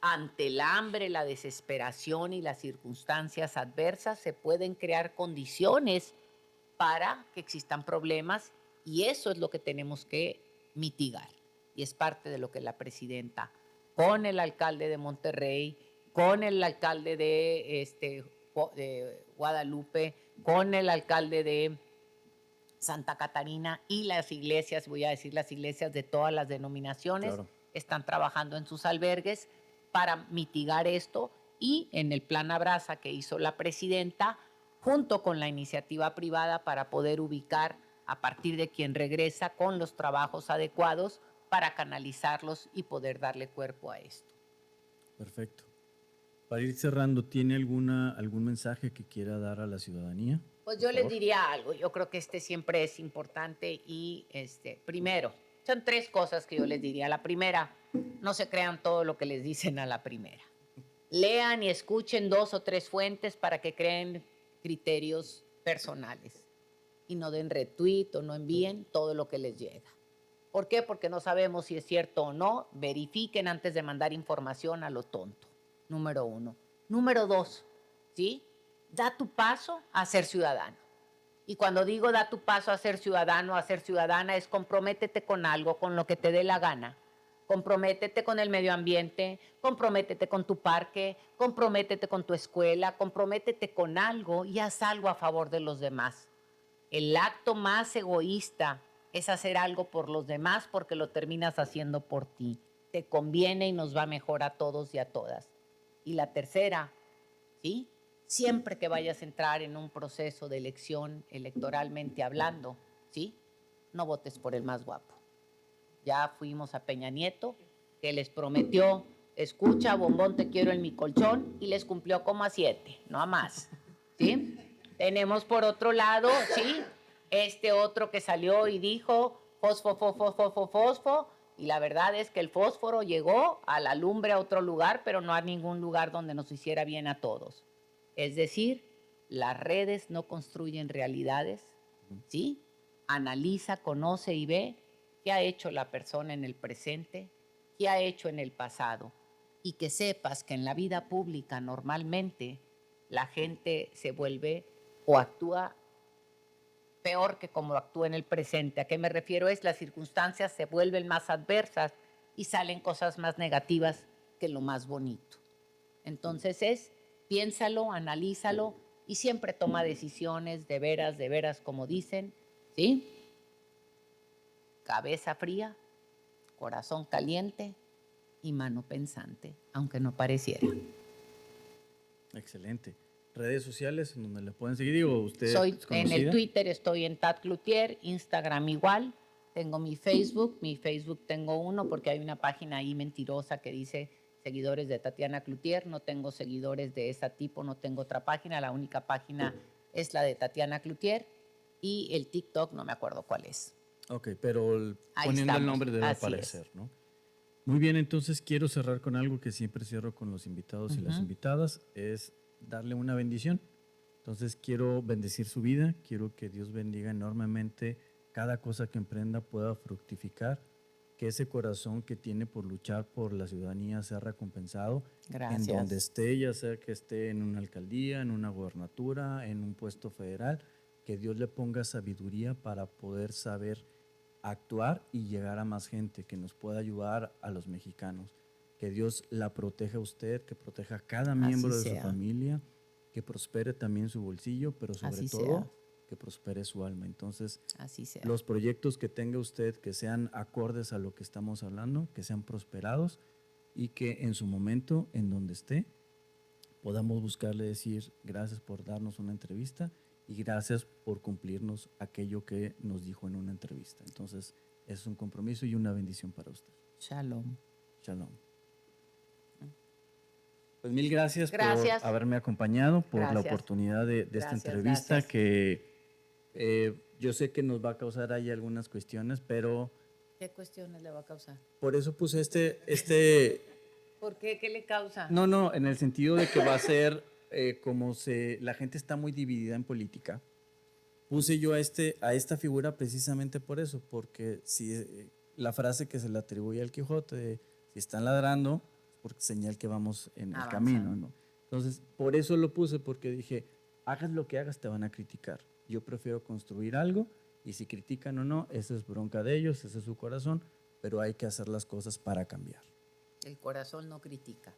Ante el hambre, la desesperación y las circunstancias adversas se pueden crear condiciones para que existan problemas y eso es lo que tenemos que mitigar. Y es parte de lo que la presidenta, con el alcalde de Monterrey, con el alcalde de Guadalupe, con el alcalde de Santa Catarina y las iglesias, voy a decir las iglesias de todas las denominaciones, Claro. están trabajando en sus albergues para mitigar esto y en el plan Abraza que hizo la presidenta, junto con la iniciativa privada para poder ubicar a partir de quien regresa con los trabajos adecuados para canalizarlos y poder darle cuerpo a esto. Perfecto. Para ir cerrando, ¿tiene algún mensaje que quiera dar a la ciudadanía? Pues Por yo les favor. diría algo, yo creo que siempre es importante y primero, son tres cosas que yo les diría. La primera, no se crean todo lo que les dicen a la primera. Lean y escuchen 2 o 3 fuentes para que creen criterios personales y no den retweet o no envíen todo lo que les llega. ¿Por qué? Porque no sabemos si es cierto o no. Verifiquen antes de mandar información a lo tonto. Número 1. Número 2, ¿sí? Da tu paso a ser ciudadano. Y cuando digo da tu paso a ser ciudadano, a ser ciudadana, es comprométete con algo, con lo que te dé la gana. Comprométete con el medio ambiente, comprométete con tu parque, comprométete con tu escuela, comprométete con algo y haz algo a favor de los demás. El acto más egoísta es hacer algo por los demás porque lo terminas haciendo por ti. Te conviene y nos va mejor a todos y a todas. Y la tercera, ¿sí? Siempre que vayas a entrar en un proceso de elección, electoralmente hablando, ¿sí? No votes por el más guapo. Ya fuimos a Peña Nieto, que les prometió, escucha, bombón, te quiero en mi colchón, y les cumplió como a 7, no a más, ¿sí? Tenemos por otro lado, ¿sí? Este otro que salió y dijo, fosfo, fosfo, fosfo, fosfo, y la verdad es que el fósforo llegó a la lumbre a otro lugar, pero no a ningún lugar donde nos hiciera bien a todos. Es decir, las redes no construyen realidades, ¿sí? Analiza, conoce y ve qué ha hecho la persona en el presente, qué ha hecho en el pasado. Y que sepas que en la vida pública normalmente la gente se vuelve o actúa peor que como actúa en el presente. ¿A qué me refiero? Es las circunstancias se vuelven más adversas y salen cosas más negativas que lo más bonito. Entonces piénsalo, analízalo y siempre toma decisiones de veras, como dicen, ¿sí? Cabeza fría, corazón caliente y mano pensante, aunque no pareciera. Excelente. Redes sociales en donde le pueden seguir. Digo, usted Soy es en el conocida. Twitter, estoy en Tat Cloutier, Instagram igual, tengo mi Facebook tengo uno porque hay una página ahí mentirosa que dice seguidores de Tatiana Cloutier, no tengo seguidores de ese tipo, no tengo otra página, la única página es la de Tatiana Cloutier y el TikTok no me acuerdo cuál es. Ok, pero Ahí poniendo el estamos, nombre debe así aparecer, es. ¿no? Muy bien, entonces quiero cerrar con algo que siempre cierro con los invitados y las invitadas, es darle una bendición. Entonces quiero bendecir su vida, quiero que Dios bendiga enormemente cada cosa que emprenda pueda fructificar, que ese corazón que tiene por luchar por la ciudadanía sea recompensado en donde Gracias. esté, ya sea que esté en una alcaldía, en una gobernatura, en un puesto federal, que Dios le ponga sabiduría para poder saber actuar y llegar a más gente, que nos pueda ayudar a los mexicanos. Que Dios la proteja a usted, que proteja a cada miembro de su sea. familia, que prospere también su bolsillo, pero sobre Así todo sea. que prospere su alma. Entonces, Así sea. los proyectos que tenga usted que sean acordes a lo que estamos hablando, que sean prosperados y que en su momento, en donde esté, podamos buscarle decir gracias por darnos una entrevista y gracias por cumplirnos aquello que nos dijo en una entrevista. Entonces, es un compromiso y una bendición para usted. Shalom. Shalom. Pues mil gracias, Gracias. por haberme acompañado, por la Gracias. oportunidad de esta Gracias, entrevista gracias. que yo sé que nos va a causar ahí algunas cuestiones, pero ¿Qué cuestiones le va a causar? por eso puse ¿Por qué? ¿Qué le causa? no, en el sentido de que va a ser la gente está muy dividida en política. Puse yo a esta figura precisamente por eso, porque si la frase que se le atribuye al Quijote, de, si están ladrando, es porque señal que vamos en el Avanzando. camino, ¿no? Entonces, por eso lo puse, porque dije, hagas lo que hagas, te van a criticar. Yo prefiero construir algo, y si critican o no, esa es bronca de ellos, ese es su corazón, pero hay que hacer las cosas para cambiar. El corazón no critica.